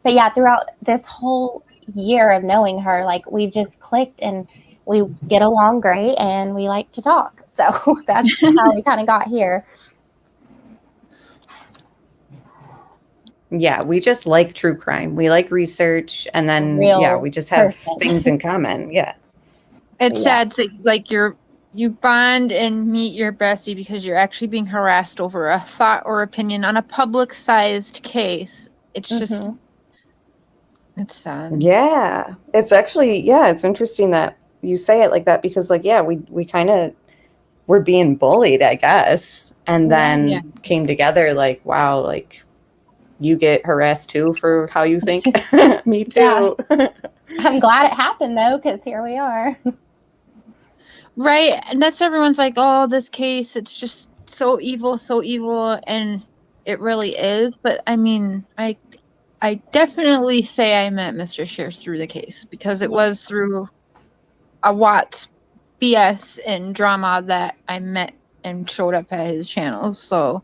Speaker 3: But yeah, throughout this whole year of knowing her, like we've just clicked and we get along great and we like to talk. So that's how we kind of got here.
Speaker 4: Yeah, we just like true crime. We like research and then we just have things in common. Yeah.
Speaker 1: It's sad to like you bond and meet your bestie because you're actually being harassed over a thought or opinion on a publicized case. It's just, it's sad.
Speaker 4: Yeah. It's actually, it's interesting that you say it like that because like, we kind of were being bullied, I guess. And then came together like, wow, like you get harassed too for how you think. Me too.
Speaker 3: Yeah. I'm glad it happened though, because here we are.
Speaker 1: Right. And that's everyone's like, oh, this case, it's just so evil. And it really is. But I mean, I definitely say I met Mr. Shear through the case because it was through a Watts BS and drama that I met and showed up at his channel. So,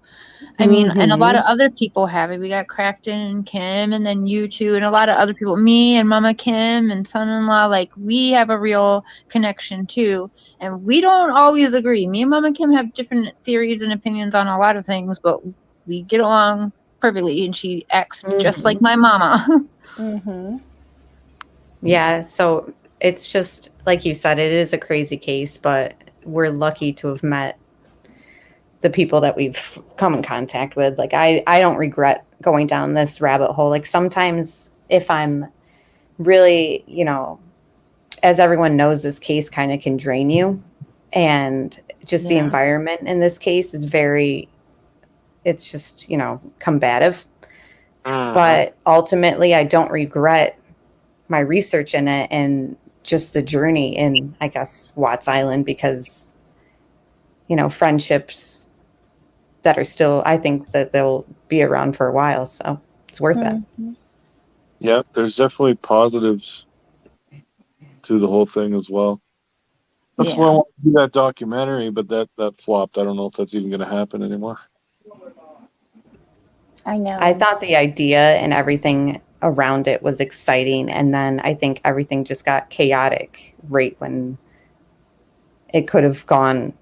Speaker 1: I mean, and a lot of other people have it. We got Crafton and Kim and then you two and a lot of other people, me and Mama Kim and son-in-law, like we have a real connection too. And we don't always agree. Me and Mama Kim have different theories and opinions on a lot of things, but we get along perfectly and she acts just like my mama.
Speaker 4: Yeah, so it's just like you said, it is a crazy case, but we're lucky to have met the people that we've come in contact with. Like I don't regret going down this rabbit hole. Like sometimes if I'm really, as everyone knows, this case kind of can drain you. And just the
Speaker 1: Yeah.
Speaker 4: environment in this case is it's just, combative. But ultimately, I don't regret my research in it and just the journey in, I guess, Watts Island, because, friendships that are still, I think that they'll be around for a while. So it's worth it.
Speaker 2: Yeah, there's definitely positives to the whole thing as well. That's why I want to do that documentary, but that flopped. I don't know if that's even going to happen anymore.
Speaker 3: I know.
Speaker 4: I thought the idea and everything around it was exciting. And then I think everything just got chaotic right when it could have gone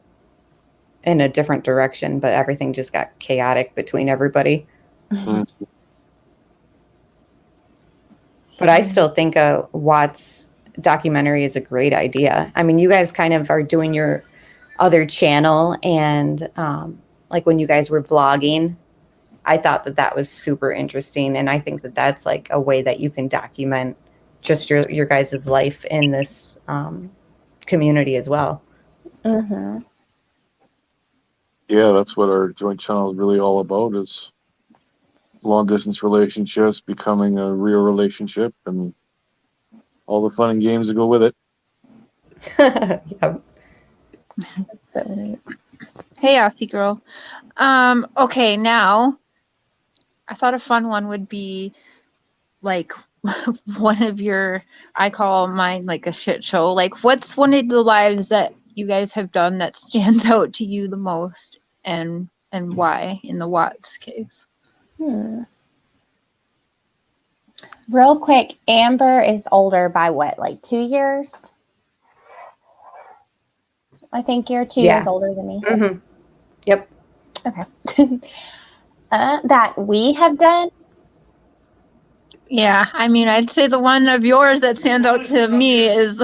Speaker 4: in a different direction, but everything just got chaotic between everybody.
Speaker 2: Mm.
Speaker 4: But I still think a Watts documentary is a great idea. I mean, you guys kind of are doing your other channel, and like when you guys were vlogging, I thought that was super interesting. And I think that that's like a way that you can document just your guys' life in this community as well.
Speaker 3: Mm-hmm.
Speaker 2: Yeah, that's what our joint channel is really all about, is long distance relationships becoming a real relationship and all the fun and games that go with it.
Speaker 4: Yep.
Speaker 1: Hey, Aussie girl. Okay, now I thought a fun one would be like one of your, I call mine like a shit show. Like, what's one of the lives that you guys have done that stands out to you the most, and why in the Watts case?
Speaker 3: Real quick, Amber is older by what, like 2 years? I think you're 2 years older than me.
Speaker 4: Mm-hmm. Yep.
Speaker 3: Okay. That we have done.
Speaker 1: Yeah, I mean, I'd say the one of yours that stands out to me is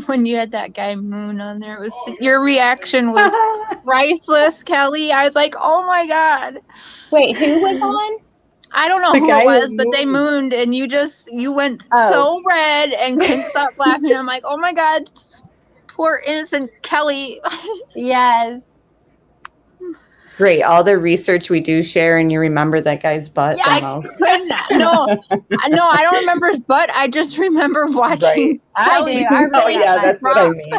Speaker 1: when you had that guy Moon on there. It was, your reaction was priceless, Kelly. I was like, oh my God.
Speaker 3: Wait, who was on?
Speaker 1: I don't know
Speaker 4: The
Speaker 1: who
Speaker 4: guy
Speaker 1: it
Speaker 4: who
Speaker 1: was, but they mooned, and you went
Speaker 3: Oh.
Speaker 1: so red and couldn't stop laughing. I'm like, oh my God, poor innocent Kelly.
Speaker 3: Yes.
Speaker 4: Great. All the research we do share, and you remember that guy's butt
Speaker 1: Yeah,
Speaker 4: the most.
Speaker 1: no, I don't remember his butt. I just remember watching
Speaker 3: I
Speaker 1: Kelly.
Speaker 3: do. I
Speaker 4: Oh,
Speaker 3: really
Speaker 4: yeah,
Speaker 3: like
Speaker 4: that's what I mean.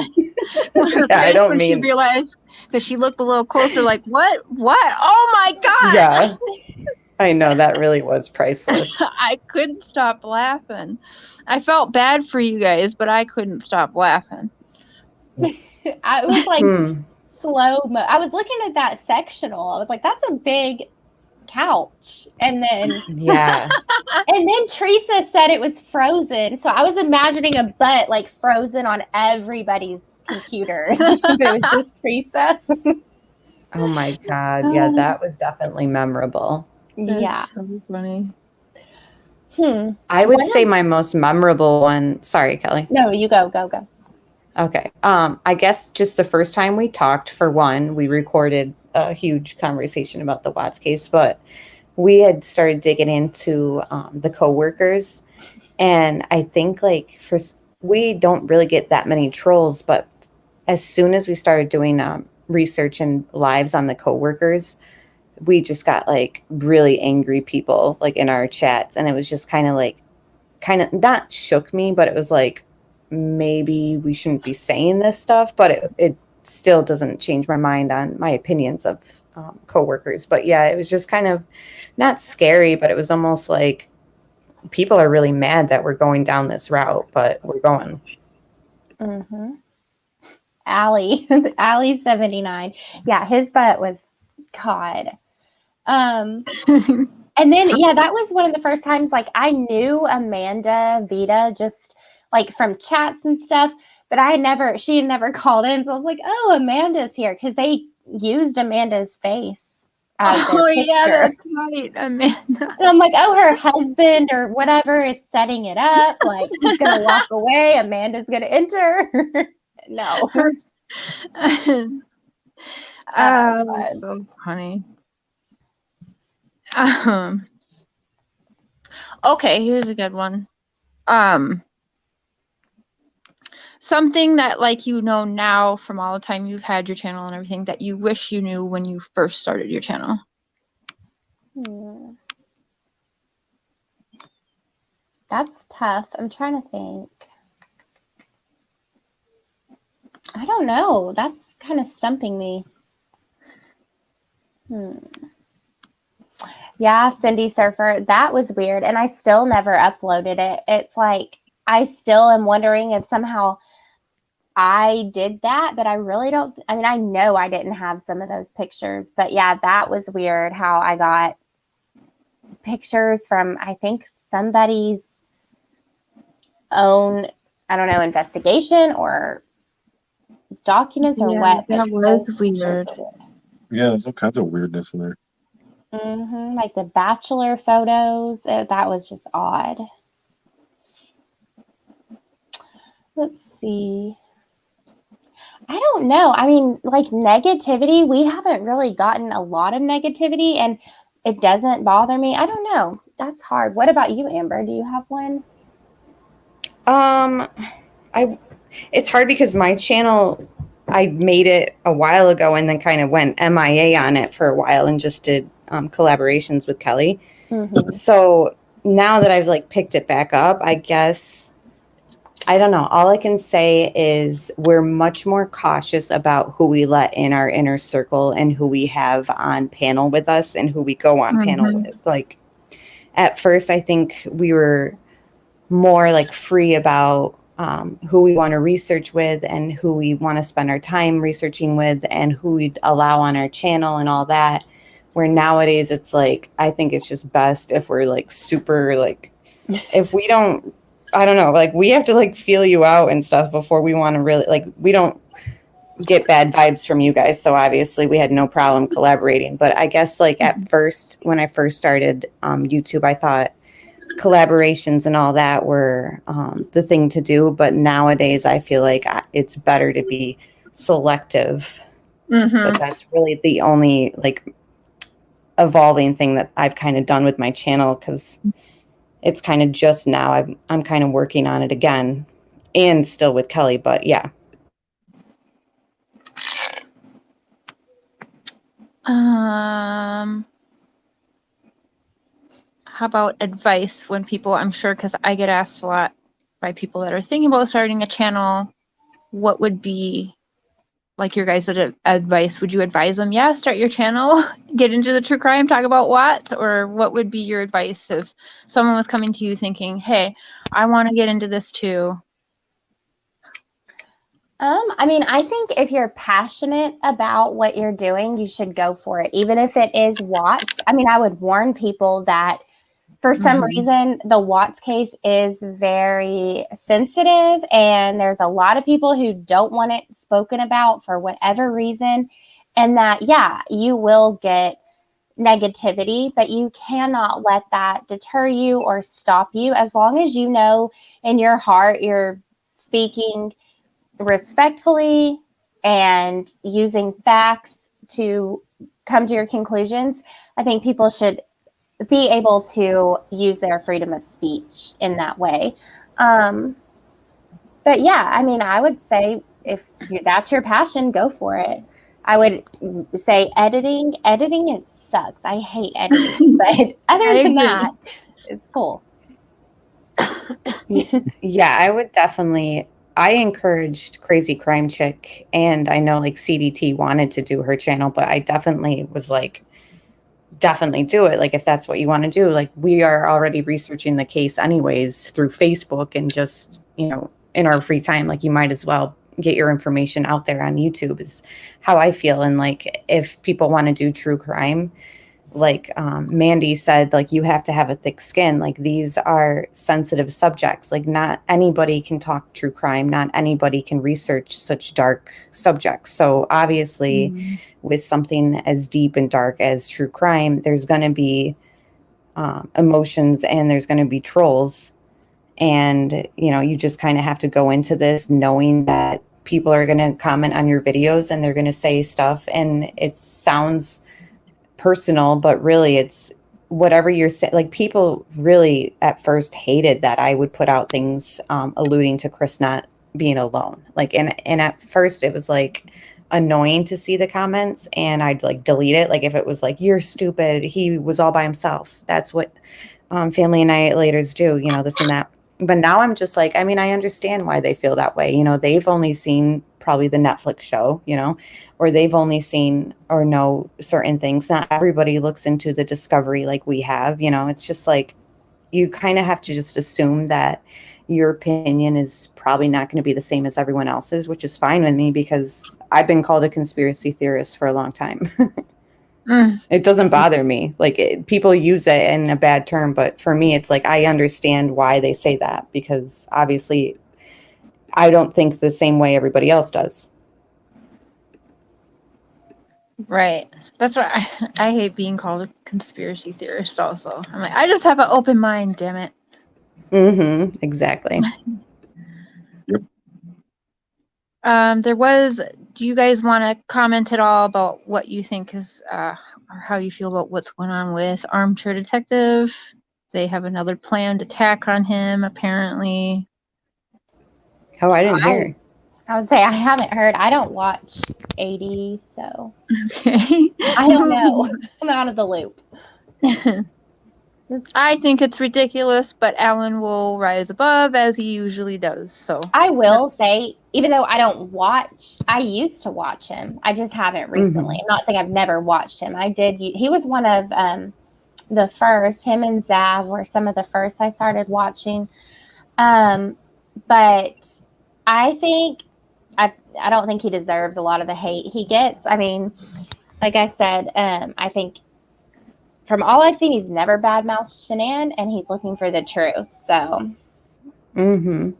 Speaker 1: her
Speaker 4: Yeah, I
Speaker 1: face
Speaker 4: don't
Speaker 1: when she
Speaker 4: mean.
Speaker 1: realized, because she looked a little closer, like, what? Oh my God.
Speaker 4: Yeah, I know, that really was priceless.
Speaker 1: I couldn't stop laughing. I felt bad for you guys, but I couldn't stop laughing.
Speaker 3: It was like slow mo. I was looking at that sectional. I was like, that's a big couch. And then
Speaker 4: Yeah.
Speaker 3: and then Teresa said it was frozen. So I was imagining a butt like frozen on everybody's computers. But it was just Teresa.
Speaker 4: Oh my God. Yeah, that was definitely memorable.
Speaker 3: Yeah.
Speaker 1: That's so funny.
Speaker 4: I would say my most memorable one. Sorry, Kelly.
Speaker 3: No, you go.
Speaker 4: Okay. I guess just the first time we talked, for one, we recorded a huge conversation about the Watts case, but we had started digging into the coworkers, and I think like we don't really get that many trolls, but as soon as we started doing research and lives on the coworkers, we just got like really angry people like in our chats, and it was just kind of not shook me, but it was like, maybe we shouldn't be saying this stuff, but it still doesn't change my mind on my opinions of coworkers. But yeah, it was just kind of not scary, but it was almost like people are really mad that we're going down this route, but we're going.
Speaker 3: Allie 79. Yeah, his butt was God. And then that was one of the first times like I knew Amanda Vita just like from chats and stuff, but she had never called in. So I was like, oh, Amanda's here, because they used Amanda's face as their picture.
Speaker 1: Yeah, that's right, Amanda.
Speaker 3: And I'm like, oh, her husband or whatever is setting it up. Like, he's going to walk away. Amanda's going to enter. No.
Speaker 1: That's so funny. Okay, here's a good one. something that like now from all the time you've had your channel and everything that you wish you knew when you first started your channel.
Speaker 3: That's tough. I'm trying to think. I don't know. That's kind of stumping me. Yeah, Cindy Surfer, that was weird. And I still never uploaded it. It's like, I still am wondering if somehow I did that, but I really don't. I mean, I know I didn't have some of those pictures, but yeah, that was weird how I got pictures from, I think, somebody's own, I don't know, investigation or documents or what.
Speaker 1: That was weird.
Speaker 2: Yeah, there's all kinds of weirdness in there.
Speaker 3: Like the bachelor photos. That was just odd. Let's see. I don't know. I mean, like negativity, we haven't really gotten a lot of negativity and it doesn't bother me. I don't know. That's hard. What about you, Amber? Do you have one?
Speaker 4: It's hard because my channel, I made it a while ago and then kind of went MIA on it for a while and just did collaborations with Kelly. So now that I've like picked it back up, I guess, I don't know. All I can say is we're much more cautious about who we let in our inner circle and who we have on panel with us and who we go on panel with. Like at first, I think we were more like free about who we want to research with and who we want to spend our time researching with and who we'd allow on our channel and all that. Where nowadays it's like, I think it's just best if we're like super like, if we don't, I don't know, like we have to like feel you out and stuff before we want to really like, we don't get bad vibes from you guys. So obviously we had no problem collaborating. But I guess like at first, when I first started YouTube, I thought collaborations and all that were the thing to do. But nowadays I feel like it's better to be selective. But that's really the only like evolving thing that I've kind of done with my channel because it's kind of just now I'm kind of working on it again and still with Kelly, but yeah.
Speaker 1: How about advice when people, I'm sure, because I get asked a lot by people that are thinking about starting a channel, what would be like your guys' advice? Would you advise them, yeah, start your channel, get into the true crime, talk about what? Or what would be your advice if someone was coming to you thinking, hey, I want to get into this too?
Speaker 3: I mean, I think if you're passionate about what you're doing, you should go for it. Even if it is Watts. I mean, I would warn people that for some reason, the Watts case is very sensitive and there's a lot of people who don't want it spoken about for whatever reason. And that, yeah, you will get negativity, but you cannot let that deter you or stop you. As long as you know in your heart you're speaking respectfully and using facts to come to your conclusions, I think people should be able to use their freedom of speech in that way. But yeah, I mean, I would say if that's your passion, go for it. I would say editing sucks. I hate editing, but other than that, it's cool.
Speaker 4: Yeah, I would definitely, I encouraged Crazy Crime Chick and I know like CDT wanted to do her channel, but I definitely was like, definitely do it. Like if that's what you want to do, like we are already researching the case anyways through Facebook and just, you know, in our free time, like you might as well get your information out there on YouTube is how I feel. And like, if people want to do true crime, like Mandy said, like you have to have a thick skin. Like these are sensitive subjects. Like not anybody can talk true crime. Not anybody can research such dark subjects. So obviously with something as deep and dark as true crime, there's going to be emotions and there's going to be trolls. And, you know, you just kind of have to go into this knowing that people are going to comment on your videos and they're going to say stuff and it sounds personal, but really it's whatever you're saying. Like people really at first hated that I would put out things alluding to Chris Nutt being alone. Like, and at first it was like annoying to see the comments, and I'd like delete it. Like if it was like, you're stupid, he was all by himself. That's what family annihilators do, you know, this and that. But now I'm just like, I mean, I understand why they feel that way. You know, they've only seen probably the Netflix show, you know, or they've only seen or know certain things. Not everybody looks into the discovery like we have, you know. It's just like, you kind of have to just assume that your opinion is probably not going to be the same as everyone else's, which is fine with me because I've been called a conspiracy theorist for a long time. It doesn't bother me. Like people use it in a bad term, but for me, it's like, I understand why they say that because obviously I don't think the same way everybody else does.
Speaker 1: Right. That's why I hate being called a conspiracy theorist also. I'm like, I just have an open mind, damn it.
Speaker 4: Mm-hmm. Exactly.
Speaker 1: Do you guys want to comment at all about what you think is, or how you feel about what's going on with Armchair Detective? They have another planned attack on him, apparently.
Speaker 4: Oh, I didn't hear.
Speaker 3: I would say I haven't heard. I don't watch 80, so
Speaker 1: Okay.
Speaker 3: I don't know. I'm out of the loop.
Speaker 1: I think it's ridiculous, but Alan will rise above as he usually does. So
Speaker 3: I will say, even though I don't watch, I used to watch him. I just haven't recently. I'm not saying I've never watched him. I did. He was one of the first. Him and Zav were some of the first I started watching. But I think I don't think he deserves a lot of the hate he gets. I mean, like I said, I think from all I've seen, he's never badmouthed Shanann, and he's looking for the truth. So,
Speaker 4: and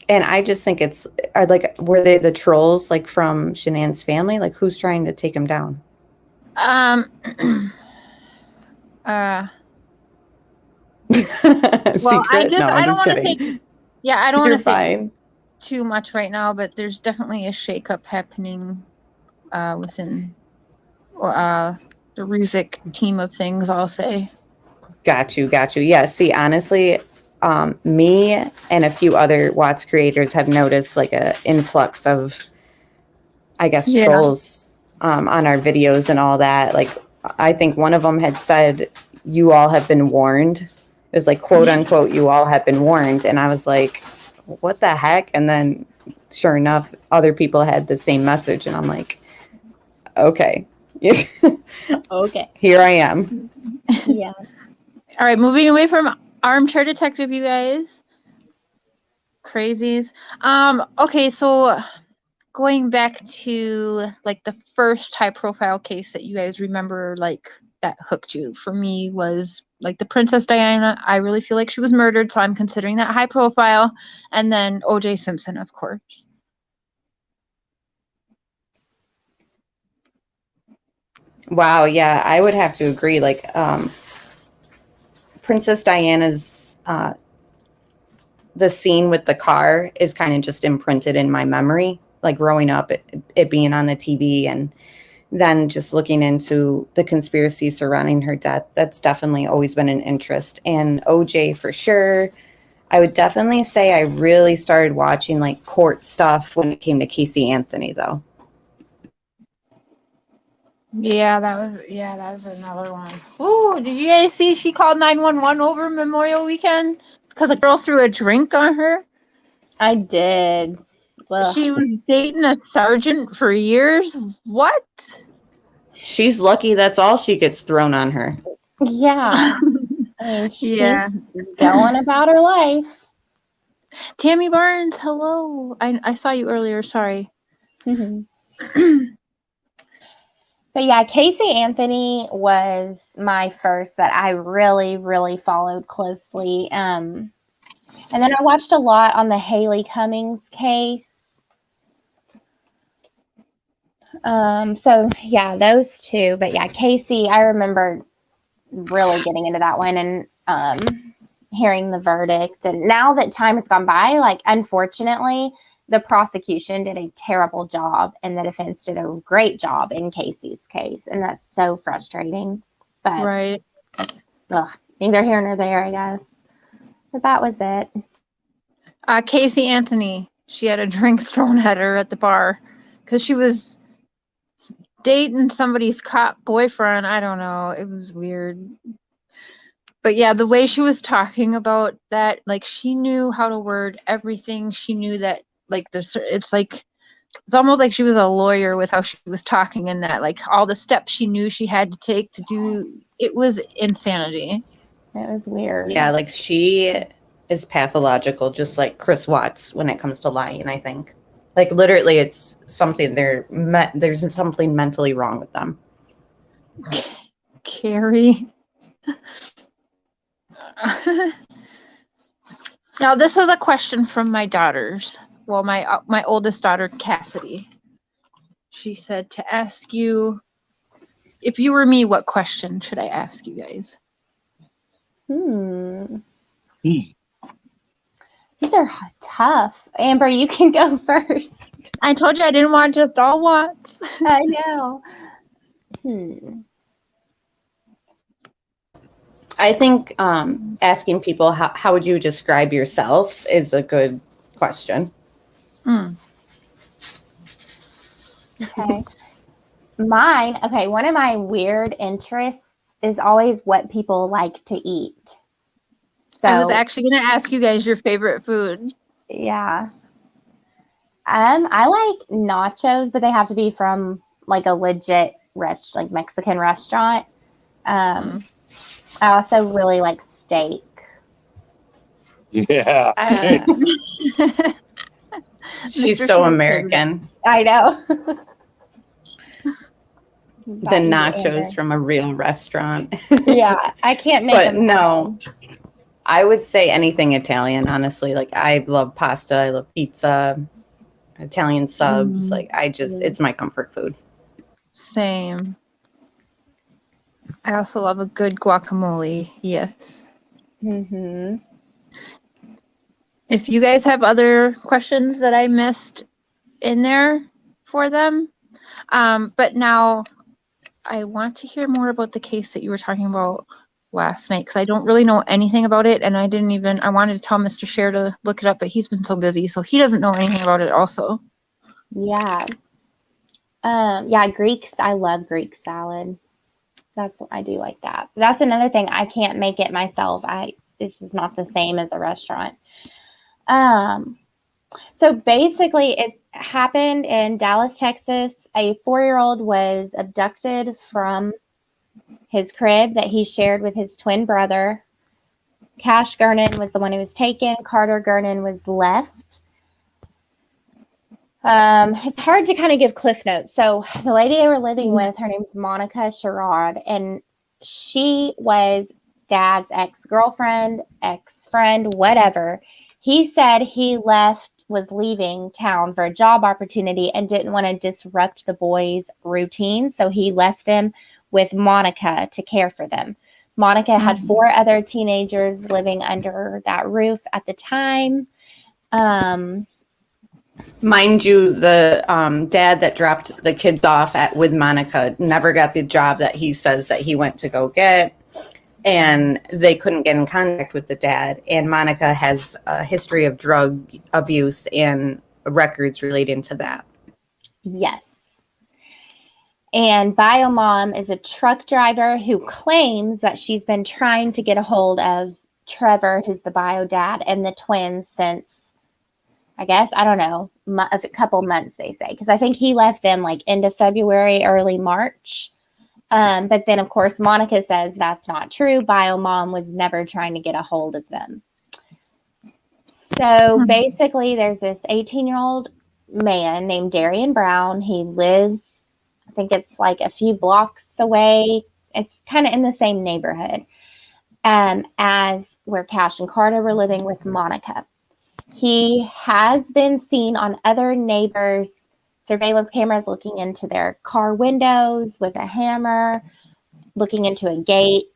Speaker 4: I just think are like, were they the trolls like from Shanann's family? Like, who's trying to take him down?
Speaker 1: Well,
Speaker 4: Secret? No, I'm
Speaker 1: I don't
Speaker 4: just
Speaker 1: want to
Speaker 4: kidding.
Speaker 1: say. Yeah, I don't
Speaker 4: You're
Speaker 1: want to say
Speaker 4: fine.
Speaker 1: too much right now, but there's definitely a shakeup happening within the Ruzic team of things, I'll say.
Speaker 4: Got you. Yeah, see, honestly, me and a few other Watts creators have noticed like a influx of, I guess, trolls on our videos and all that. Like, I think one of them had said, you all have been warned. It was like, quote unquote, you all have been warned. And I was like, what the heck? And then sure enough, other people had the same message. And I'm like, okay.
Speaker 3: okay.
Speaker 4: Here I am.
Speaker 3: Yeah.
Speaker 1: All right, moving away from Armchair Detective, you guys. Crazies. Okay, so going back to like the first high profile case that you guys remember, like that hooked you for me was like the Princess Diana. I really feel like she was murdered, so I'm considering that high profile. And then OJ Simpson, of course.
Speaker 4: Wow, yeah, I would have to agree. Like, Princess Diana's the scene with the car is kind of just imprinted in my memory. Like growing up, it being on the TV, and then just looking into the conspiracy surrounding her death. That's definitely always been an interest. And OJ for sure. I would definitely say I really started watching like court stuff when it came to Casey Anthony, though.
Speaker 1: Yeah, that was another one. Ooh, did you guys see she called 911 over Memorial Weekend because a girl threw a drink on her?
Speaker 3: I did. Well,
Speaker 1: She was dating a sergeant for years. What?
Speaker 4: She's lucky that's all she gets thrown on her.
Speaker 3: yeah. I mean, she's
Speaker 1: Yeah.
Speaker 3: going about her life.
Speaker 1: Tammy Barnes, hello. I saw you earlier. Sorry.
Speaker 3: But yeah, Casey Anthony was my first that I really, really followed closely. And then I watched a lot on the Haley Cummings case. So yeah, those two. But yeah, Casey, I remember really getting into that one and hearing the verdict. And now that time has gone by, like unfortunately, the prosecution did a terrible job and the defense did a great job in Casey's case. And that's so frustrating. But
Speaker 1: Right.
Speaker 3: neither here nor there, I guess. But that was it.
Speaker 1: Casey Anthony. She had a drink thrown at her at the bar because she was dating somebody's cop boyfriend. I don't know. It was weird. But yeah, the way she was talking about that, like she knew how to word everything. She knew that, like, it's almost like she was a lawyer with how she was talking, and that, like, all the steps she knew she had to take to do it was insanity.
Speaker 3: It was weird.
Speaker 4: Yeah, like she is pathological, just like Chris Watts when it comes to lying, I think. Like literally it's something there's something mentally wrong with them.
Speaker 1: Carrie. Now, this is a question from my daughters. Well, my oldest daughter, Cassidy. She said to ask you, if you were me, what question should I ask you guys?
Speaker 3: These are tough. Amber, you can go first.
Speaker 1: I told you I didn't want just all Watts.
Speaker 3: I know.
Speaker 4: I think asking people how would you describe yourself is a good question.
Speaker 3: Okay. Mine, okay, one of my weird interests is always what people like to eat. So,
Speaker 1: I was actually going to ask you guys your favorite food.
Speaker 3: yeah. I like nachos, but they have to be from like a legit like Mexican restaurant. I also really like steak.
Speaker 2: Yeah.
Speaker 4: She's so American.
Speaker 3: I know.
Speaker 4: The nachos from a real restaurant.
Speaker 3: Yeah, I can't make
Speaker 4: But
Speaker 3: them.
Speaker 4: no, I would say anything Italian, honestly. Like I love pasta, I love pizza, Italian subs. Like it's my comfort food.
Speaker 1: Same. I also love a good guacamole. Yes.
Speaker 3: Mm-hmm.
Speaker 1: If you guys have other questions that I missed in there for them, but now I want to hear more about the case that you were talking about last night, because I don't really know anything about it, and I wanted to tell Mr. Cher to look it up, but he's been so busy, so he doesn't know anything about it also.
Speaker 3: Yeah. Yeah, Greeks. I love Greek salad. That's what I do like that. That's another thing. I can't make it myself. It's just not the same as a restaurant. So basically it happened in Dallas, Texas. A 4-year-old was abducted from his crib that he shared with his twin brother. Cash Gernon was the one who was taken. Carter Gernon was left. It's hard to kind of give cliff notes. So the lady they were living with, her name's Monica Sherrod, and she was Dad's ex-girlfriend, ex-friend, whatever. He said he was leaving town for a job opportunity and didn't want to disrupt the boys' routine, so he left them with Monica to care for them. Monica had 4 other teenagers living under that roof at the time.
Speaker 4: Mind you, the dad that dropped the kids off with Monica never got the job that he says that he went to go get, and they couldn't get in contact with the dad. And Monica has a history of drug abuse and records relating to that.
Speaker 3: Yes. And Biomom is a truck driver who claims that she's been trying to get a hold of Trevor, who's the bio dad, and the twins since, I guess, I don't know, a couple months, they say, because I think he left them like end of February, early March. But then, of course, Monica says that's not true. Biomom was never trying to get a hold of them. So basically, there's this 18-year-old man named Darian Brown. He lives, I think it's like a few blocks away. It's kind of in the same neighborhood as where Cash and Carter were living with Monica. He has been seen on other neighbors' surveillance cameras looking into their car windows with a hammer, looking into a gate.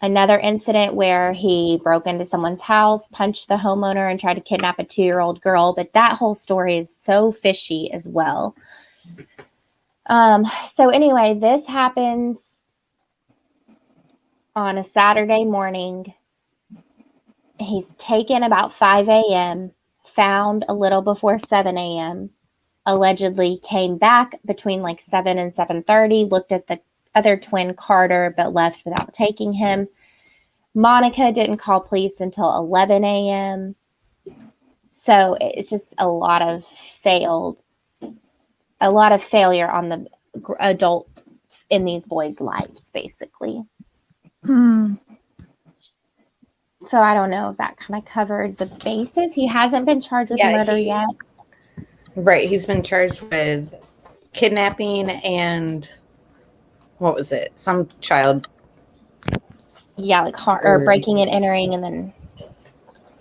Speaker 3: Another incident where he broke into someone's house, punched the homeowner, and tried to kidnap a 2-year-old girl. But that whole story is so fishy as well. So anyway, this happens on a Saturday morning. He's taken about 5 a.m., found a little before 7 a.m., allegedly came back between like 7 and 7:30, looked at the other twin, Carter, but left without taking him. Monica didn't call police until 11 a.m. So it's just a lot of failure on the adults in these boys' lives, basically. So I don't know if that kind of covered the bases. He hasn't been charged with murder yet.
Speaker 4: Right. He's been charged with kidnapping and what was it? Some child.
Speaker 3: Yeah, like or breaking and entering, and then.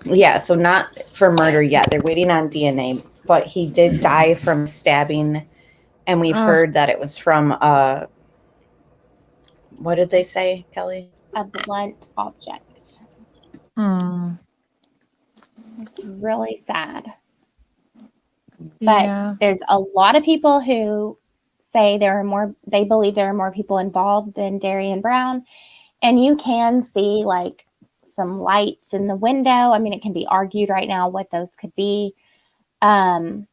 Speaker 4: Yeah, so not for murder yet. They're waiting on DNA, but he did die from stabbing, and we've heard that it was from what did they say, Kelly?
Speaker 3: A blunt object. It's really sad. But there's a lot of people who say they believe there are more people involved than Darian Brown. And you can see like some lights in the window. I mean, it can be argued right now what those could be. The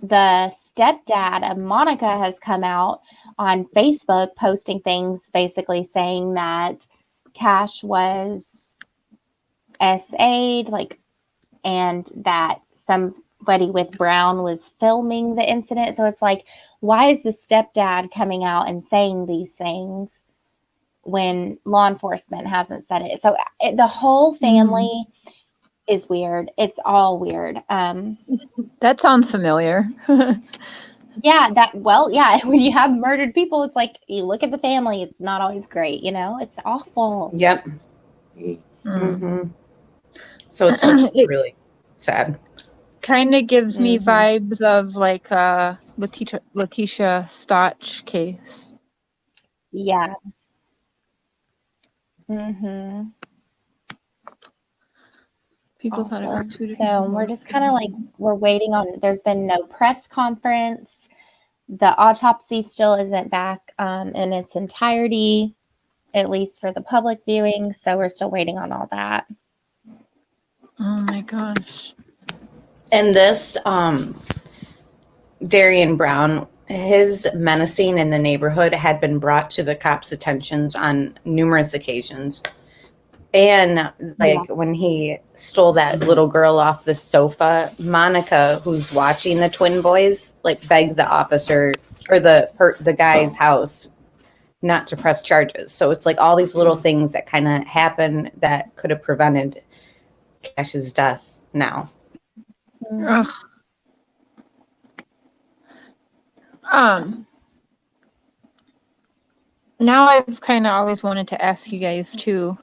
Speaker 3: stepdad of Monica has come out on Facebook posting things basically saying that Cash was SA'd, and that somebody with Brown was filming the incident. So it's like, why is the stepdad coming out and saying these things when law enforcement hasn't said it? So the whole family is weird. It's all weird.
Speaker 1: That sounds familiar.
Speaker 3: Yeah, when you have murdered people, it's like you look at the family, it's not always great, it's awful.
Speaker 4: Yep. So it's just really sad.
Speaker 1: Kind of gives me vibes of like Letitia Stotch case.
Speaker 3: Yeah.
Speaker 1: People thought it was 2 different.
Speaker 3: So we're just kind of like, we're waiting on, there's been no press conference. The autopsy still isn't back in its entirety, at least for the public viewing. So we're still waiting on all that.
Speaker 1: Oh my gosh.
Speaker 4: And this Darian Brown, his menacing in the neighborhood had been brought to the cops' attentions on numerous occasions. And when he stole that little girl off the sofa, Monica, who's watching the twin boys, begged the officer or the guy's house not to press charges. So it's like all these little things that kind of happen that could have prevented Cash's death now.
Speaker 1: Ugh. Now I've kind of always wanted to ask you guys too,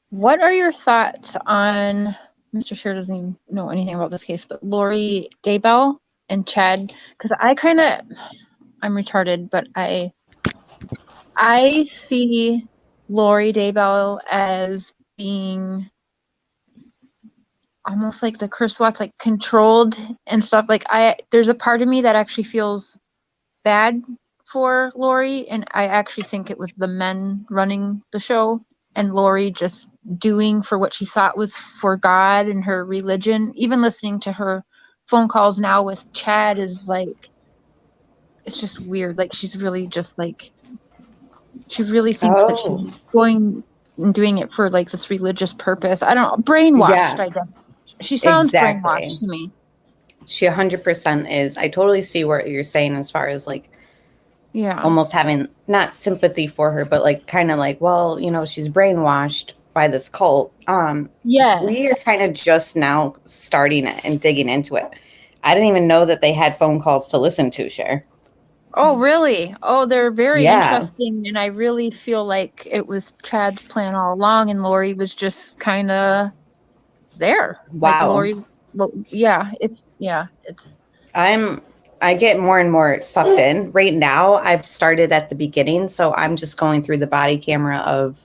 Speaker 1: what are your thoughts on, Mr. Sher doesn't even know anything about this case, but Lori Daybell and Chad? Because I'm retarded, but I see Lori Daybell as being almost like the Chris Watts, like controlled and stuff. There's a part of me that actually feels bad for Lori, and I actually think it was the men running the show and Lori just doing for what she thought was for God and her religion. Even listening to her phone calls now with Chad is like, it's just weird. Like she's really just like, she really thinks that she's going and doing it for like this religious purpose. I don't know, brainwashed, I guess. She sounds brainwashed to me.
Speaker 4: She 100% is. I totally see what you're saying as far as almost having not sympathy for her, but kind of well, she's brainwashed by this cult. We are kind of just now starting it and digging into it. I didn't even know that they had phone calls to listen to, Cher.
Speaker 1: Oh, really? Oh, they're very interesting, and I really feel like it was Chad's plan all along, and Lori was just kind of there.
Speaker 4: Wow.
Speaker 1: Lori, it's.
Speaker 4: I get more and more sucked in. Right now, I've started at the beginning, so I'm just going through the body camera of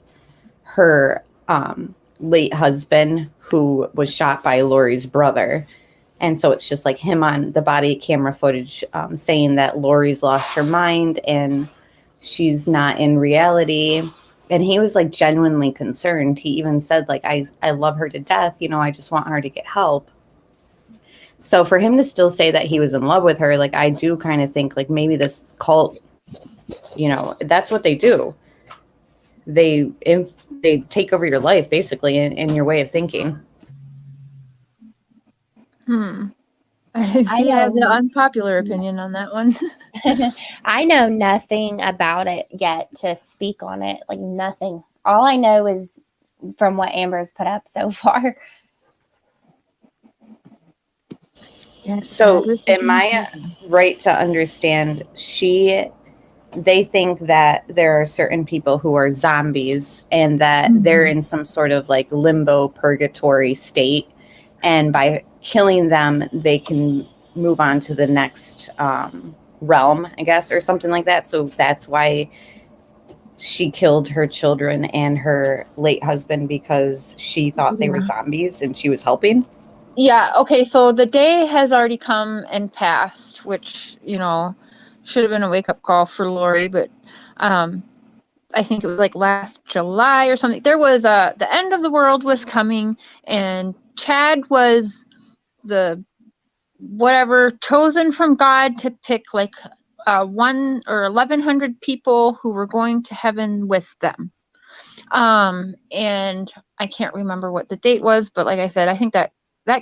Speaker 4: her late husband who was shot by Lori's brother. And so it's just him on the body camera footage saying that Lori's lost her mind and she's not in reality. And he was like genuinely concerned. He even said like, I love her to death. You know, I just want her to get help. So for him to still say that he was in love with her, like I do kind of think like maybe this cult, you know, that's what they do. They take over your life basically in your way of thinking.
Speaker 1: I see I have the unpopular opinion on that one.
Speaker 3: I know nothing about it yet to speak on it. Like nothing. All I know is from what Amber's put up so far.
Speaker 4: So am I right to understand they think that there are certain people who are zombies and that they're in some sort of like limbo purgatory state, and by killing them they can move on to the next realm, I guess, or something like that. So that's why she killed her children and her late husband, because she thought they were zombies and she was helping.
Speaker 1: Yeah, okay, so the day has already come and passed, which, you know, should have been a wake-up call for Lori, but I think it was like last July or something. There was the end of the world was coming, and Chad was the whatever chosen from God to pick like 1 or 1,100 people who were going to heaven with them. And I can't remember what the date was, but like I said, I think that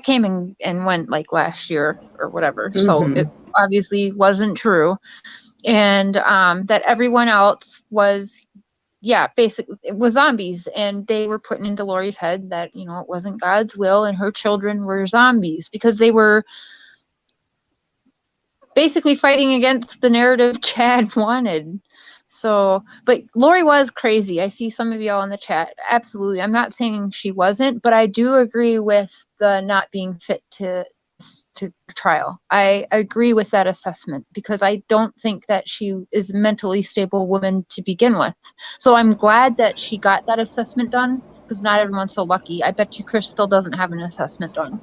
Speaker 1: came and went like last year or whatever. So it obviously wasn't true. And that everyone else was, basically it was zombies, and they were putting into Lori's head that, you know, it wasn't God's will and her children were zombies because they were basically fighting against the narrative Chad wanted. So, but Lori was crazy. I see some of y'all in the chat. Absolutely. I'm not saying she wasn't, but I do agree with the not being fit to trial. I agree with that assessment because I don't think that she is a mentally stable woman to begin with. So I'm glad that she got that assessment done because not everyone's so lucky. I bet you Chris still doesn't have an assessment done.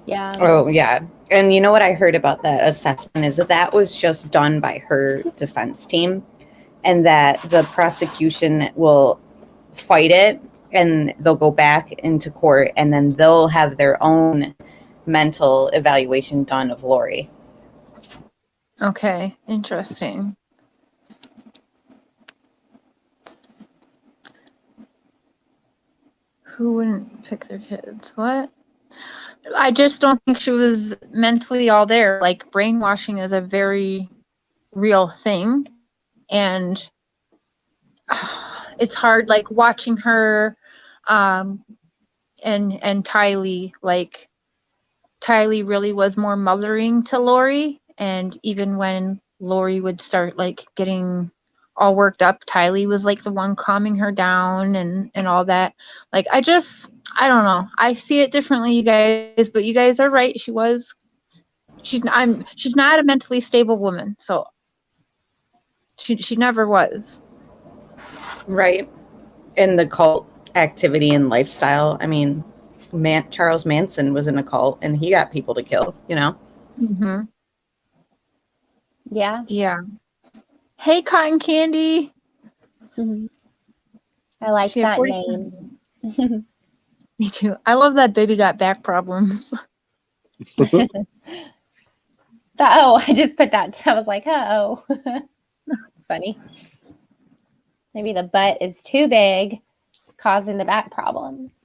Speaker 3: Yeah.
Speaker 4: Oh, yeah. And you know what I heard about that assessment is that was just done by her defense team, and that the prosecution will fight it and they'll go back into court and then they'll have their own mental evaluation done of Lori.
Speaker 1: Okay, interesting. Who wouldn't pick their kids? What? I just don't think she was mentally all there. Like, brainwashing is a very real thing. And it's hard, like, watching her and Tylee. Like, Tylee really was more mothering to Lori. And even when Lori would start, like, getting all worked up, Tylee was, like, the one calming her down and all that. Like, I don't know. I see it differently, you guys, but you guys are right. She's not a mentally stable woman, so she never was.
Speaker 4: Right. And the cult activity and lifestyle. I mean, Charles Manson was in a cult and he got people to kill, you know?
Speaker 1: Mm-hmm.
Speaker 3: Yeah.
Speaker 1: Yeah. Hey, Cotton Candy.
Speaker 3: Mm-hmm. I like that name.
Speaker 1: Me too. I love that baby got back problems.
Speaker 3: I just put that. I was like, funny. Maybe the butt is too big, causing the back problems.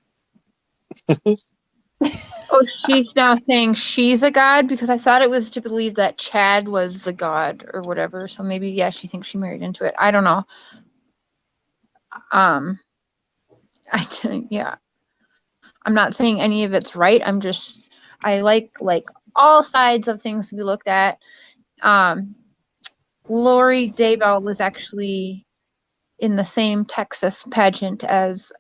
Speaker 1: Oh, she's now saying she's a god because I thought it was to believe that Chad was the god or whatever. So maybe, she thinks she married into it. I don't know. I'm not saying any of it's right. I like all sides of things to be looked at. Lori Daybell was actually in the same Texas pageant as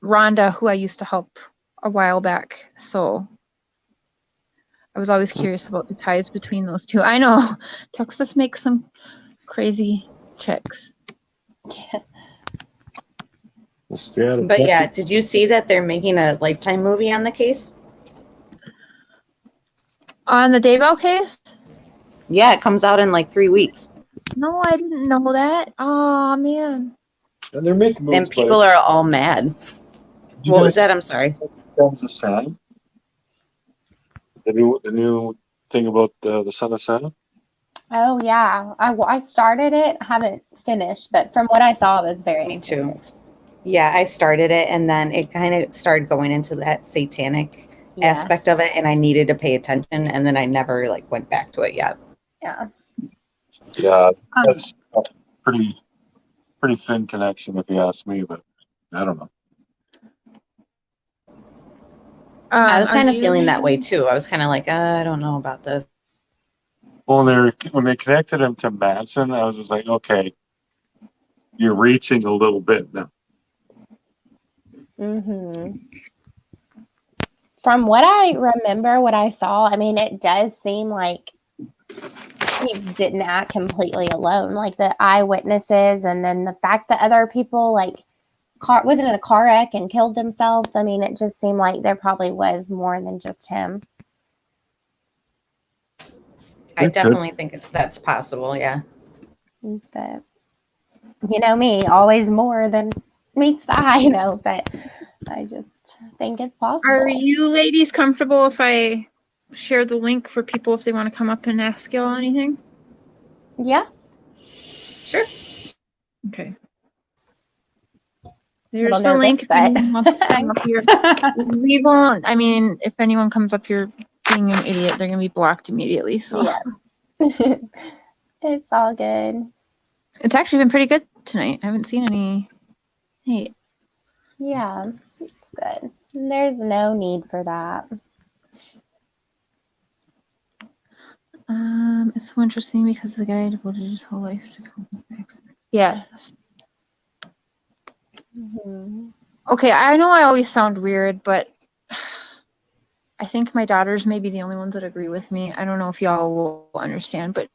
Speaker 1: Rhonda, who I used to help a while back. So I was always curious about the ties between those two. I know Texas makes some crazy chicks.
Speaker 3: Yeah.
Speaker 4: But yeah, did you see that they're making a Lifetime movie on the case?
Speaker 1: On the Daybell case?
Speaker 4: Yeah, it comes out in like 3 weeks.
Speaker 1: No, I didn't know that. Oh, man.
Speaker 2: And they're making moves.
Speaker 4: And people are all mad. What was that? I'm sorry.
Speaker 2: Sons of Sam. The new thing about the Son of Sam.
Speaker 3: Oh yeah, I started it. I haven't finished, but from what I saw, it was very
Speaker 4: Me too.
Speaker 3: interesting.
Speaker 4: Yeah, I started it and then it kind of started going into that satanic
Speaker 3: Yes.
Speaker 4: aspect of it, and I needed to pay attention, and then I never like went back to it yet.
Speaker 3: Yeah.
Speaker 2: Yeah, that's a pretty thin connection if you ask me, but I don't know.
Speaker 4: I was kind of
Speaker 1: Are
Speaker 4: feeling
Speaker 1: you-
Speaker 4: that way too. I was kind of like, I don't know about this.
Speaker 2: Well, when they connected him to Manson, I was just like, okay, you're reaching a little bit now.
Speaker 3: Mm-hmm. From what I remember, what I saw, I mean, it does seem like he didn't act completely alone. Like the eyewitnesses, and then the fact that other people wasn't in a car wreck and killed themselves. I mean, it just seemed like there probably was more than just him.
Speaker 4: I definitely think that's possible. Yeah.
Speaker 3: But you know me, always more than meets the eye, but I just think it's possible.
Speaker 1: Are you ladies comfortable if I share the link for people if they want to come up and ask y'all anything?
Speaker 3: Yeah.
Speaker 4: Sure.
Speaker 1: Okay. There's
Speaker 3: Little
Speaker 1: the
Speaker 3: nervous,
Speaker 1: link. If
Speaker 3: but-
Speaker 1: anyone wants to come up here. We won't. I mean, if anyone comes up here being an idiot, they're gonna be blocked immediately. So
Speaker 3: Yeah. It's all good.
Speaker 1: it's actually been pretty good tonight. I haven't seen any hate.
Speaker 3: Yeah, it's good. There's no need for that.
Speaker 1: It's so interesting because the guy devoted his whole life to complex. Yes.
Speaker 3: Mm-hmm.
Speaker 1: Okay, I know I always sound weird, but I think my daughters may be the only ones that agree with me. I don't know if y'all will understand, but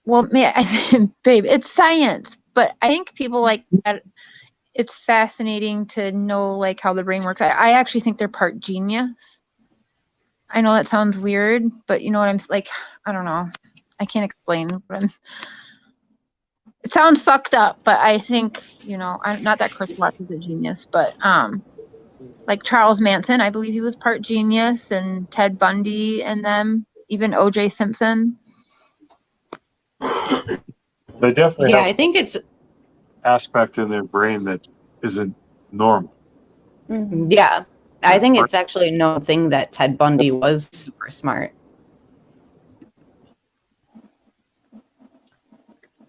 Speaker 1: babe, it's science. But I think people like that. It's fascinating to know like how the brain works. I actually think they're part genius. I know that sounds weird, but you know what I'm like. I don't know. I can't explain. It sounds fucked up, but I think I'm not that Chris Watts is a genius, but like Charles Manson, I believe he was part genius, and Ted Bundy, and them, even O.J. Simpson.
Speaker 2: They definitely
Speaker 4: Yeah,
Speaker 2: have
Speaker 4: I think it's
Speaker 2: aspect in their brain that isn't normal.
Speaker 3: Mm-hmm.
Speaker 4: yeah. I think it's actually no thing that Ted Bundy was super smart.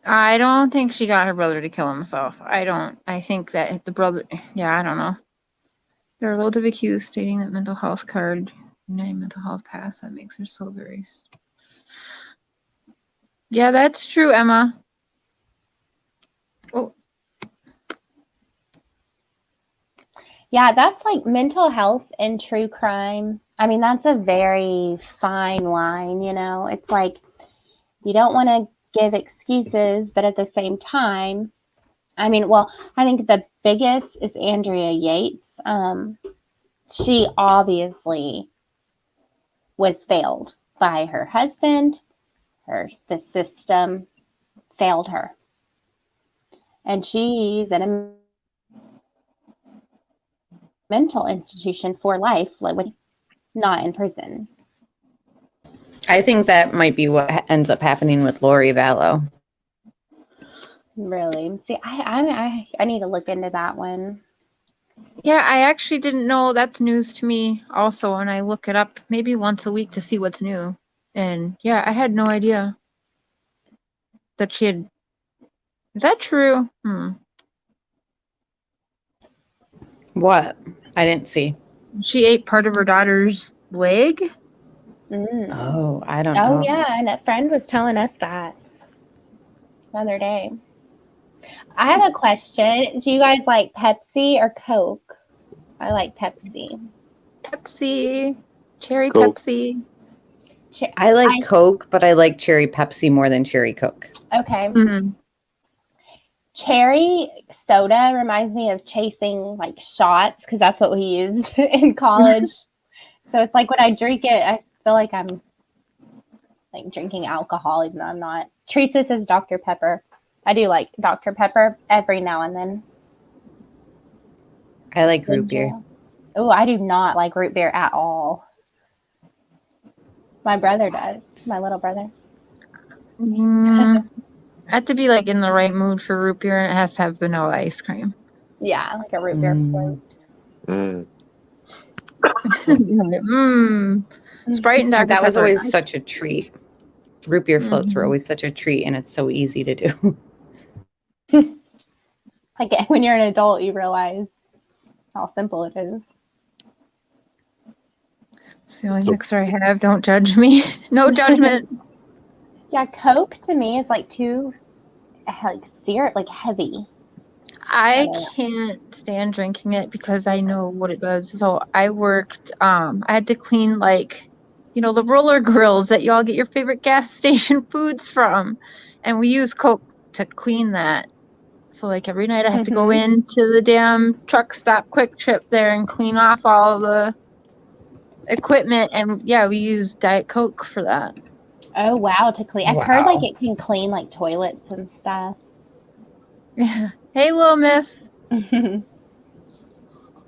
Speaker 1: I don't think she got her brother to kill himself. I think that the brother, I don't know. There are loads of accused stating that mental health card, mental health pass, that makes her so very. Yeah, that's true, Emma. Oh,
Speaker 3: Yeah, that's like mental health and true crime. I mean, that's a very fine line, It's like you don't want to give excuses, but at the same time, I mean, well, I think the biggest is Andrea Yates. She obviously was failed by her husband. The system failed her. And she's in a mental institution for life, not in prison.
Speaker 4: I think that might be what ends up happening with Lori Vallow.
Speaker 3: Really? See, I need to look into that one.
Speaker 1: yeah, I actually didn't know. That's news to me also, and I look it up maybe once a week to see what's new. And yeah, I had no idea that she had. Is that true?
Speaker 4: What? I didn't see.
Speaker 1: She ate part of her daughter's leg?
Speaker 3: Mm.
Speaker 4: Oh, I don't know.
Speaker 3: Oh, yeah. And a friend was telling us that the other day. I have a question. Do you guys like Pepsi or Coke? I like Pepsi.
Speaker 1: Pepsi. Cherry
Speaker 2: Coke.
Speaker 1: Pepsi.
Speaker 4: I like Coke, but I like cherry Pepsi more than cherry Coke.
Speaker 3: Okay.
Speaker 1: Mm-hmm.
Speaker 3: Cherry soda reminds me of chasing like shots because that's what we used in college. So it's like when I drink it, I feel like I'm like drinking alcohol, even though I'm not. Teresa says Dr. Pepper. I do like Dr. Pepper every now and then.
Speaker 4: I like root beer.
Speaker 3: Oh, I do not like root beer at all. My brother does. My little brother.
Speaker 1: I have to be like in the right mood for root beer, and it has to have vanilla ice cream.
Speaker 3: Yeah, like a root beer float.
Speaker 1: Sprite and Dr.
Speaker 4: That was
Speaker 1: Pepper.
Speaker 4: always such a treat. Root beer floats were always such a treat, and it's so easy to do.
Speaker 3: Like when you're an adult, you realize how simple it is.
Speaker 1: It's the only mixer I have. Don't judge me. No judgment.
Speaker 3: Yeah, Coke to me is like too like syrup, like heavy.
Speaker 1: I can't stand drinking it because I know what it does. So I worked, I had to clean the roller grills that y'all get your favorite gas station foods from. And we use Coke to clean that. So like every night I have to go into the damn truck stop Quick Trip there and clean off all the equipment. And yeah, we use Diet Coke for that.
Speaker 3: Oh wow, to clean. I've heard like it can clean like toilets and stuff.
Speaker 1: Yeah. Hey, little miss.
Speaker 3: I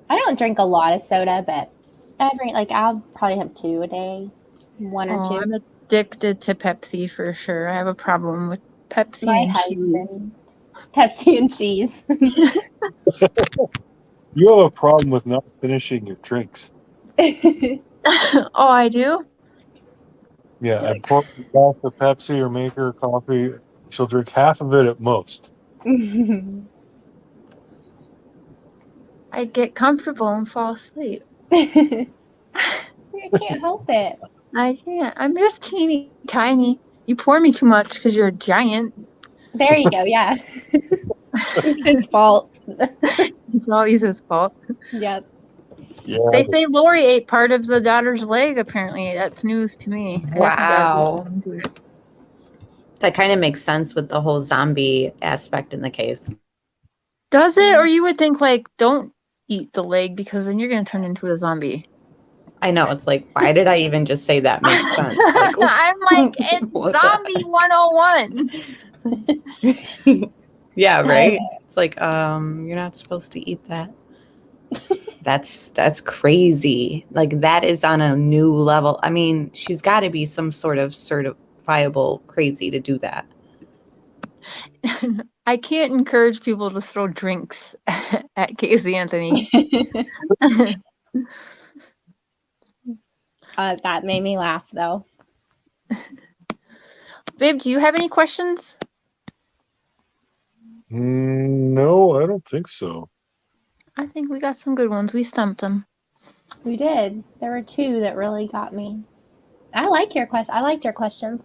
Speaker 3: don't drink a lot of soda, but I'll probably have 2 a day, 1 or 2.
Speaker 1: I'm addicted to Pepsi for sure. I have a problem with Pepsi
Speaker 3: My husband, Pepsi and cheese.
Speaker 2: You have a problem with not finishing your drinks.
Speaker 1: Oh, I do?
Speaker 2: Yeah, I pour a glass of Pepsi or make her coffee. She'll drink half of it at most.
Speaker 1: I get comfortable and fall asleep.
Speaker 3: I can't help it.
Speaker 1: I can't. I'm just teeny tiny. You pour me too much because you're a giant.
Speaker 3: There you go. Yeah. It's his fault.
Speaker 1: It's always his fault.
Speaker 3: Yep.
Speaker 2: Yeah,
Speaker 1: They say Lori ate part of the daughter's leg, apparently. That's news to me.
Speaker 4: Wow. That kind of makes sense with the whole zombie aspect in the case.
Speaker 1: Does it? Or you would think, don't eat the leg because then you're going to turn into a zombie.
Speaker 4: I know. It's like, why did I even just say that makes sense? Like,
Speaker 1: I'm like, it's zombie 101.
Speaker 4: Yeah, right? It's like, you're not supposed to eat that. That's crazy. Like, that is on a new level. I mean, she's got to be some sort of certifiable crazy to do that.
Speaker 1: I can't encourage people to throw drinks at Casey Anthony.
Speaker 3: That made me laugh, though.
Speaker 1: Babe, do you have any questions?
Speaker 2: No, I don't think so.
Speaker 1: I think we got some good ones. We stumped them.
Speaker 3: We did. There were 2 that really got me. I liked your questions.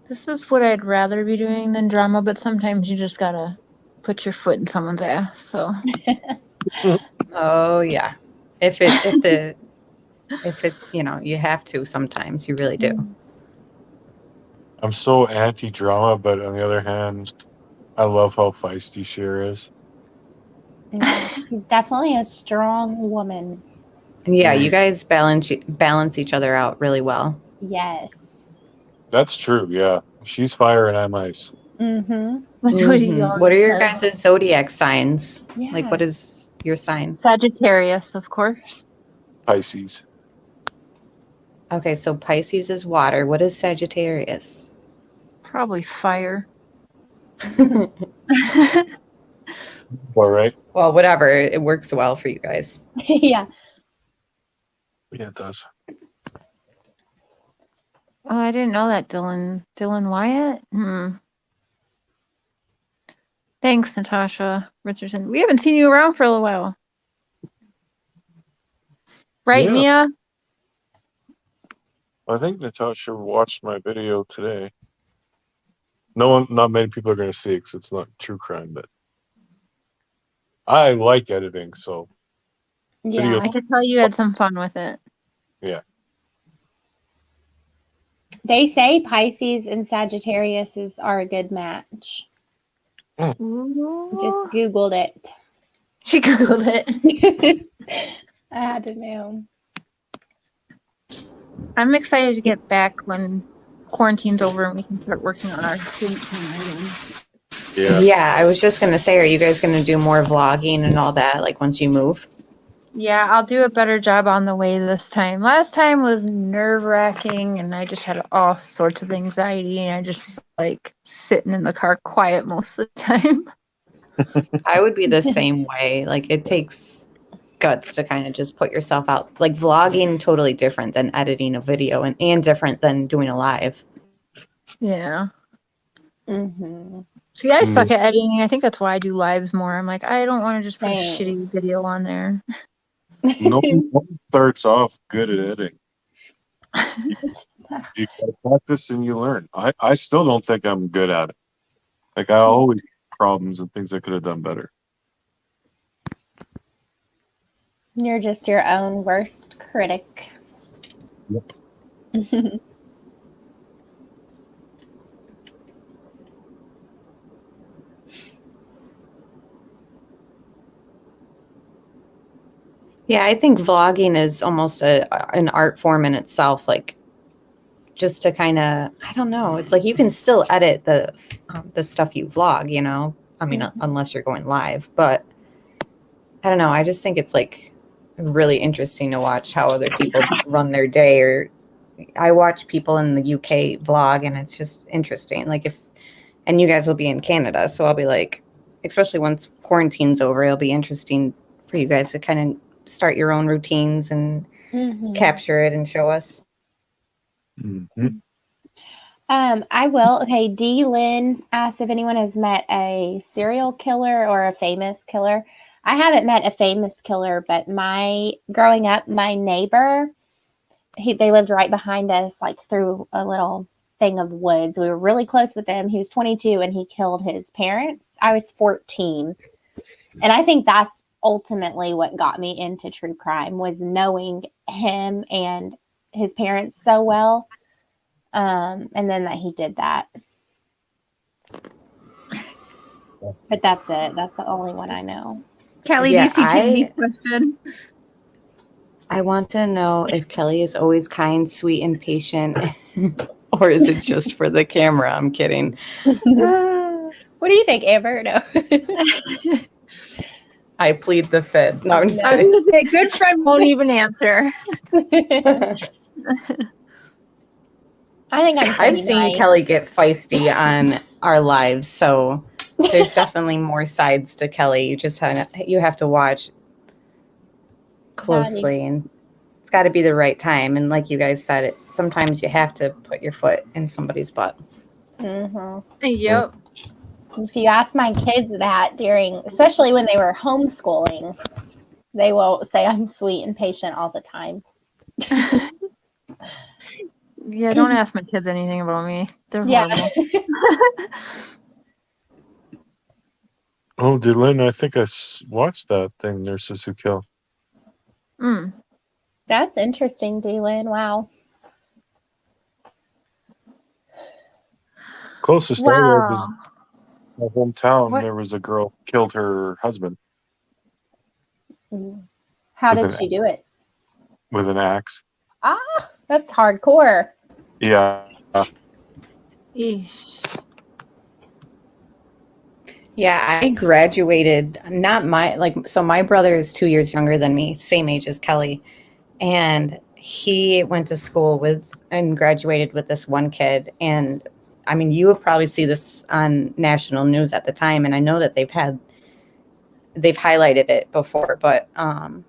Speaker 1: This is what I'd rather be doing than drama, but sometimes you just gotta put your foot in someone's ass. So.
Speaker 4: Oh yeah. If you have to sometimes, you really do.
Speaker 2: I'm so anti-drama, but on the other hand, I love how feisty Cher is.
Speaker 3: Yeah, she's definitely a strong woman.
Speaker 4: Yeah, you guys balance each other out really well.
Speaker 3: Yes.
Speaker 2: That's true, yeah. She's fire and I'm ice.
Speaker 3: Mm-hmm.
Speaker 1: That's what he always
Speaker 4: What are your
Speaker 1: says.
Speaker 4: guys' zodiac signs?
Speaker 3: Yeah.
Speaker 4: Like, what is your sign?
Speaker 1: Sagittarius, of course.
Speaker 2: Pisces.
Speaker 4: Okay, so Pisces is water. What is Sagittarius?
Speaker 1: Probably fire.
Speaker 2: All right.
Speaker 4: Well, whatever. It works well for you guys.
Speaker 3: Yeah.
Speaker 2: Yeah, it does.
Speaker 1: Oh, I didn't know that, Dylan. Dylan Wyatt? Thanks, Natasha Richardson. We haven't seen you around for a little while. Right,
Speaker 2: Yeah.
Speaker 1: Mia?
Speaker 2: I think Natasha watched my video today. Not many people are going to see it because it's not true crime, but I like editing, so
Speaker 3: Yeah.
Speaker 1: I could tell you had some fun with it.
Speaker 2: yeah.
Speaker 3: They say Pisces and Sagittarius are a good match.
Speaker 1: Ooh.
Speaker 3: Just Googled it.
Speaker 1: She Googled it.
Speaker 3: I had to know.
Speaker 1: I'm excited to get back when quarantine's over and we can start working on our student plan.
Speaker 2: Yeah.
Speaker 4: Yeah, I was just gonna say, are you guys gonna do more vlogging and all that, like once you move?
Speaker 1: Yeah, I'll do a better job on the way this time. Last time was nerve-wracking and I just had all sorts of anxiety and I just was like sitting in the car quiet most of the time.
Speaker 4: I would be the same way. Like it takes guts to kind of just put yourself out. Like vlogging, totally different than editing a video and different than doing a live.
Speaker 1: Yeah.
Speaker 3: Mm-hmm.
Speaker 1: See, I suck at editing. I think that's why I do lives more. I'm like, I don't want to just put a
Speaker 3: Same.
Speaker 1: shitty video on there.
Speaker 2: No one starts off good at editing. You gotta practice and you learn. I still don't think I'm good at it. Like I always have problems and things I could have done better.
Speaker 3: You're just your own worst critic.
Speaker 2: Yep.
Speaker 4: Yeah, I think vlogging is almost an art form in itself. Like just to kind of, I don't know. It's like you can still edit the stuff you vlog, you know. I mean, unless you're going live, but I don't know. I just think it's like really interesting to watch how other people run their day. Or I watch people in the UK vlog, and it's just interesting. Like and you guys will be in Canada, so I'll be like, especially once quarantine's over, it'll be interesting for you guys to kind of start your own routines and capture it and show us.
Speaker 2: Mm-hmm.
Speaker 3: I will. Okay, D. Lynn asked if anyone has met a serial killer or a famous killer. I haven't met a famous killer, but growing up, my neighbor, they lived right behind us, like through a little thing of woods. We were really close with him. He was 22 and he killed his parents. I was 14. And I think that's ultimately what got me into true crime, was knowing him and his parents so well. And then that he did that. But that's it. That's the only one I know.
Speaker 1: Kelly,
Speaker 4: Yeah,
Speaker 1: do you see Katie's question?
Speaker 4: I want to know if Kelly is always kind, sweet, and patient, or is it just for the camera? I'm kidding.
Speaker 3: What do you think, Amber? No.
Speaker 4: I plead the fifth. No, I'm just
Speaker 1: I was
Speaker 4: kidding.
Speaker 1: going to say, a good friend won't even answer.
Speaker 3: I think I'm
Speaker 4: I've
Speaker 3: pretty
Speaker 4: seen
Speaker 3: nice.
Speaker 4: Kelly get feisty on our lives, so there's definitely more sides to Kelly. You have to watch closely, and it's got to be the right time. And like you guys said, sometimes you have to put your foot in somebody's butt.
Speaker 3: Mm-hmm.
Speaker 1: Yep.
Speaker 3: If you ask my kids that especially when they were homeschooling, they will say I'm sweet and patient all the time.
Speaker 1: Yeah, don't ask my kids anything about me. They're horrible.
Speaker 2: Oh, Dylan, I think I watched that thing, Nurses Who Kill.
Speaker 3: That's interesting, Dylan. Wow.
Speaker 2: Closest I read was
Speaker 1: Wow.
Speaker 2: my hometown.
Speaker 1: What?
Speaker 2: There was a girl killed her husband
Speaker 3: How
Speaker 2: With
Speaker 3: did
Speaker 2: an
Speaker 3: she do it?
Speaker 2: with an axe.
Speaker 3: Ah, that's hardcore.
Speaker 2: Yeah.
Speaker 1: Eesh.
Speaker 4: Yeah, I graduated, so my brother is 2 years younger than me, same age as Kelly. And he went to school and graduated with this one kid. And I mean, you would probably see this on national news at the time. And I know that they've highlighted it before, but I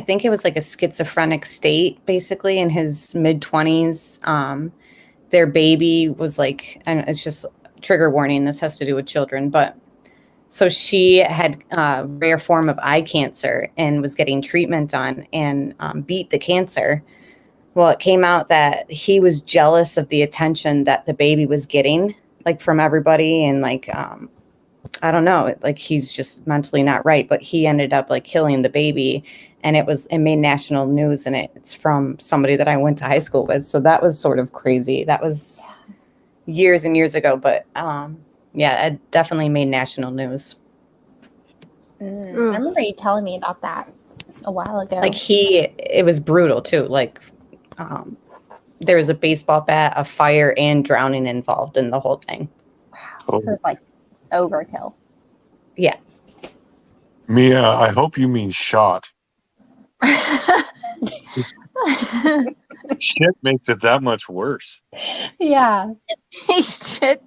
Speaker 4: think it was like a schizophrenic state, basically in his mid-20s. Their baby was like, and it's just trigger warning, this has to do with children, but so she had a rare form of eye cancer and was getting treatment on and beat the cancer. Well, it came out that he was jealous of the attention that the baby was getting, like from everybody. And like, I don't know, like he's just mentally not right, but he ended up like killing the baby. And it made national news, and it's from somebody that I went to high school with. So that was sort of crazy. That was years and years ago, but yeah, it definitely made national news.
Speaker 3: I remember you telling me about that a while ago.
Speaker 4: Like it was brutal too. Like there was a baseball bat, a fire, and drowning involved in the whole thing.
Speaker 3: So it's like overkill.
Speaker 4: Yeah.
Speaker 2: Mia, I hope you mean shot. Shit makes it that much worse.
Speaker 3: Yeah.
Speaker 1: Shit.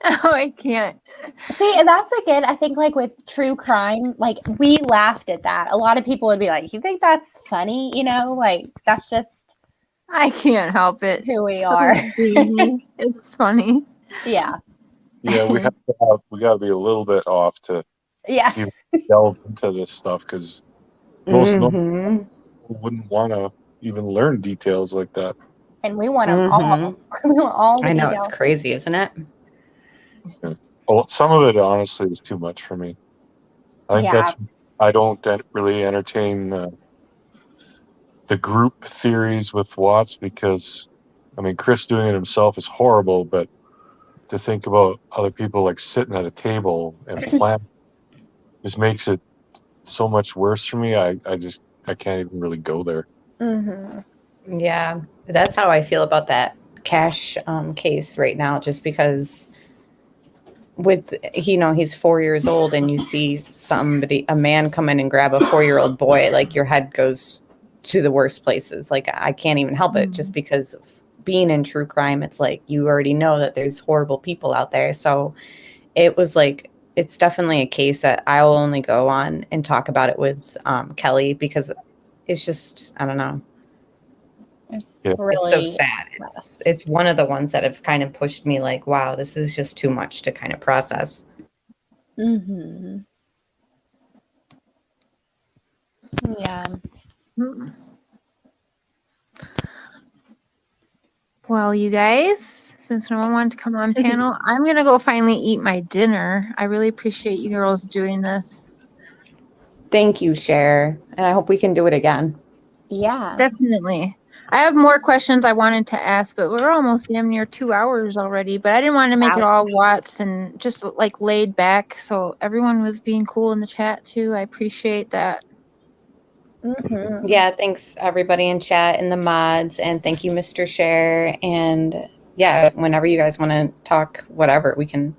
Speaker 1: Oh, I can't.
Speaker 3: See, and that's again, I think like with true crime, like we laughed at that. A lot of people would be like, "You think that's funny?" You know, like that's just
Speaker 1: I can't help it.
Speaker 3: who we are.
Speaker 1: It's funny.
Speaker 3: Yeah.
Speaker 2: Yeah, we got to be a little bit off to
Speaker 3: Yeah.
Speaker 2: even delve into this stuff because most normal
Speaker 4: Mhm.
Speaker 2: people wouldn't want to even learn details like that.
Speaker 3: And we want them all. We want all the
Speaker 4: I know,
Speaker 3: details.
Speaker 4: it's crazy, isn't it?
Speaker 2: Well, some of it honestly is too much for me. I think I don't really entertain the group theories with Watts because, I mean, Chris doing it himself is horrible, but to think about other people like sitting at a table and plan just makes it so much worse for me. I can't even really go there.
Speaker 3: Mm-hmm.
Speaker 4: Yeah, that's how I feel about that Cash case right now, just because with, you know, he's 4 years old and you see a man come in and grab a 4-year-old boy, like your head goes to the worst places. Like I can't even help it just because of being in true crime. It's like, you already know that there's horrible people out there. So it was like, it's definitely a case that I will only go on and talk about it with Kelly because it's just, I don't know.
Speaker 3: It's
Speaker 2: Yeah.
Speaker 3: really
Speaker 4: It's so sad. It's one of the ones that have kind of pushed me like, wow, this is just too much to kind of process.
Speaker 3: Mm-hmm. Yeah.
Speaker 1: Well, you guys, since no one wanted to come on panel, I'm going to go finally eat my dinner. I really appreciate you girls doing this.
Speaker 4: Thank you, Cher. And I hope we can do it again.
Speaker 3: Yeah.
Speaker 1: Definitely. I have more questions I wanted to ask, but we're almost damn near 2 hours already. But I didn't want to make it all Watts and just like laid back. So everyone was being cool in the chat too. I appreciate that.
Speaker 3: Mm-hmm.
Speaker 4: Yeah, thanks everybody in chat and the mods. And thank you, Mr. Cher. And yeah, whenever you guys want to talk, whatever, we can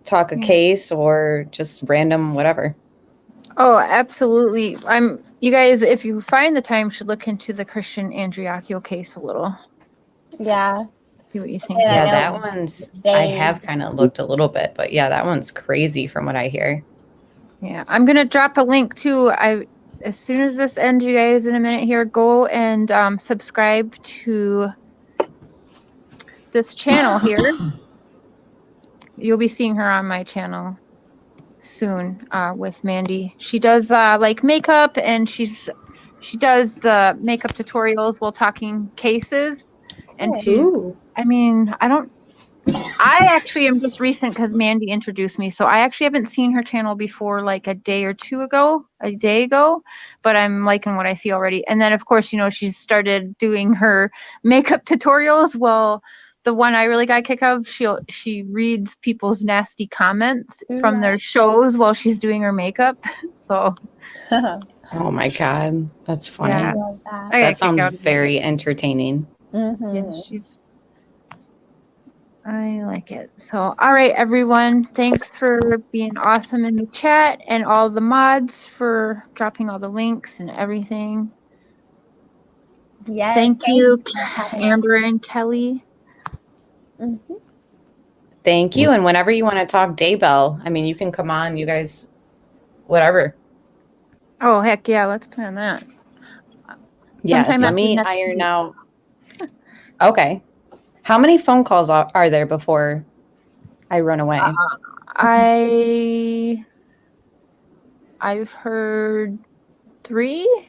Speaker 4: talk a case or just random whatever.
Speaker 1: Oh, absolutely. You guys, if you find the time, should look into the Christian Andriacchio case a little.
Speaker 3: Yeah.
Speaker 1: See what you think.
Speaker 3: Yeah,
Speaker 4: Yeah, that one's, I have kind of looked a little bit, but yeah, that one's crazy from what I hear.
Speaker 1: Yeah, I'm going to drop a link too. As soon as this ends, you guys, in a minute here, go and subscribe to this channel here. You'll be seeing her on my channel soon with Mandy. She does like makeup, and she does the makeup tutorials while talking cases. And I actually am just recent because Mandy introduced me, so I actually haven't seen her channel before like a day ago, but I'm liking what I see already. And then of course, you know, she's started doing her makeup tutorials. Well, the one I really got a kick of, she reads people's nasty comments from their shows while she's doing her makeup. So
Speaker 4: oh my God, that's funny.
Speaker 1: Yeah.
Speaker 4: That sounds very entertaining.
Speaker 3: Mm-hmm.
Speaker 1: Yeah, I like it. So, all right, everyone. Thanks for being awesome in the chat, and all the mods for dropping all the links and everything.
Speaker 3: Yes.
Speaker 1: Thank you, Amber and Kelly.
Speaker 3: Mm-hmm.
Speaker 4: Thank you. And whenever you want to talk Daybell, I mean, you can come on, you guys, whatever.
Speaker 1: Oh, heck yeah. Let's plan that.
Speaker 4: Yes, let me iron out. Okay. How many phone calls are there before I run away?
Speaker 1: I've heard 3,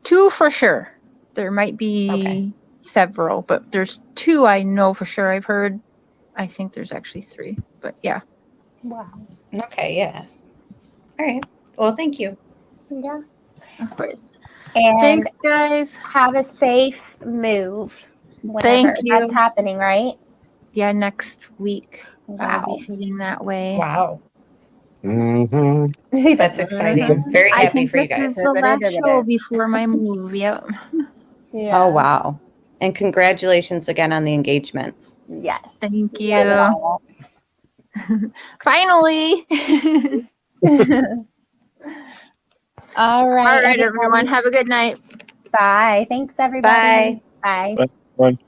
Speaker 1: 2 for sure. There might be several, but there's 2 I know for sure I've heard. I think there's actually 3, but yeah.
Speaker 3: Wow.
Speaker 4: Okay, yeah. All right. Well, thank you.
Speaker 3: Yeah.
Speaker 1: Of course.
Speaker 3: And
Speaker 1: thanks, guys.
Speaker 3: Have a safe move.
Speaker 1: Thank you.
Speaker 3: That's happening, right?
Speaker 1: Yeah, next week.
Speaker 3: Wow.
Speaker 1: I'll be heading that way.
Speaker 4: Wow.
Speaker 2: Mm-hmm.
Speaker 4: That's exciting. Very happy for you guys.
Speaker 1: This is the last show before my move. Yep.
Speaker 3: Yeah.
Speaker 4: Oh, wow. And congratulations again on the engagement.
Speaker 3: Yes.
Speaker 1: Thank
Speaker 3: We love it
Speaker 1: you.
Speaker 3: all.
Speaker 1: Finally.
Speaker 3: All right.
Speaker 1: All right,
Speaker 3: everybody.
Speaker 1: everyone. Have a good night.
Speaker 3: Bye. Thanks, everybody. Bye.
Speaker 2: Fun.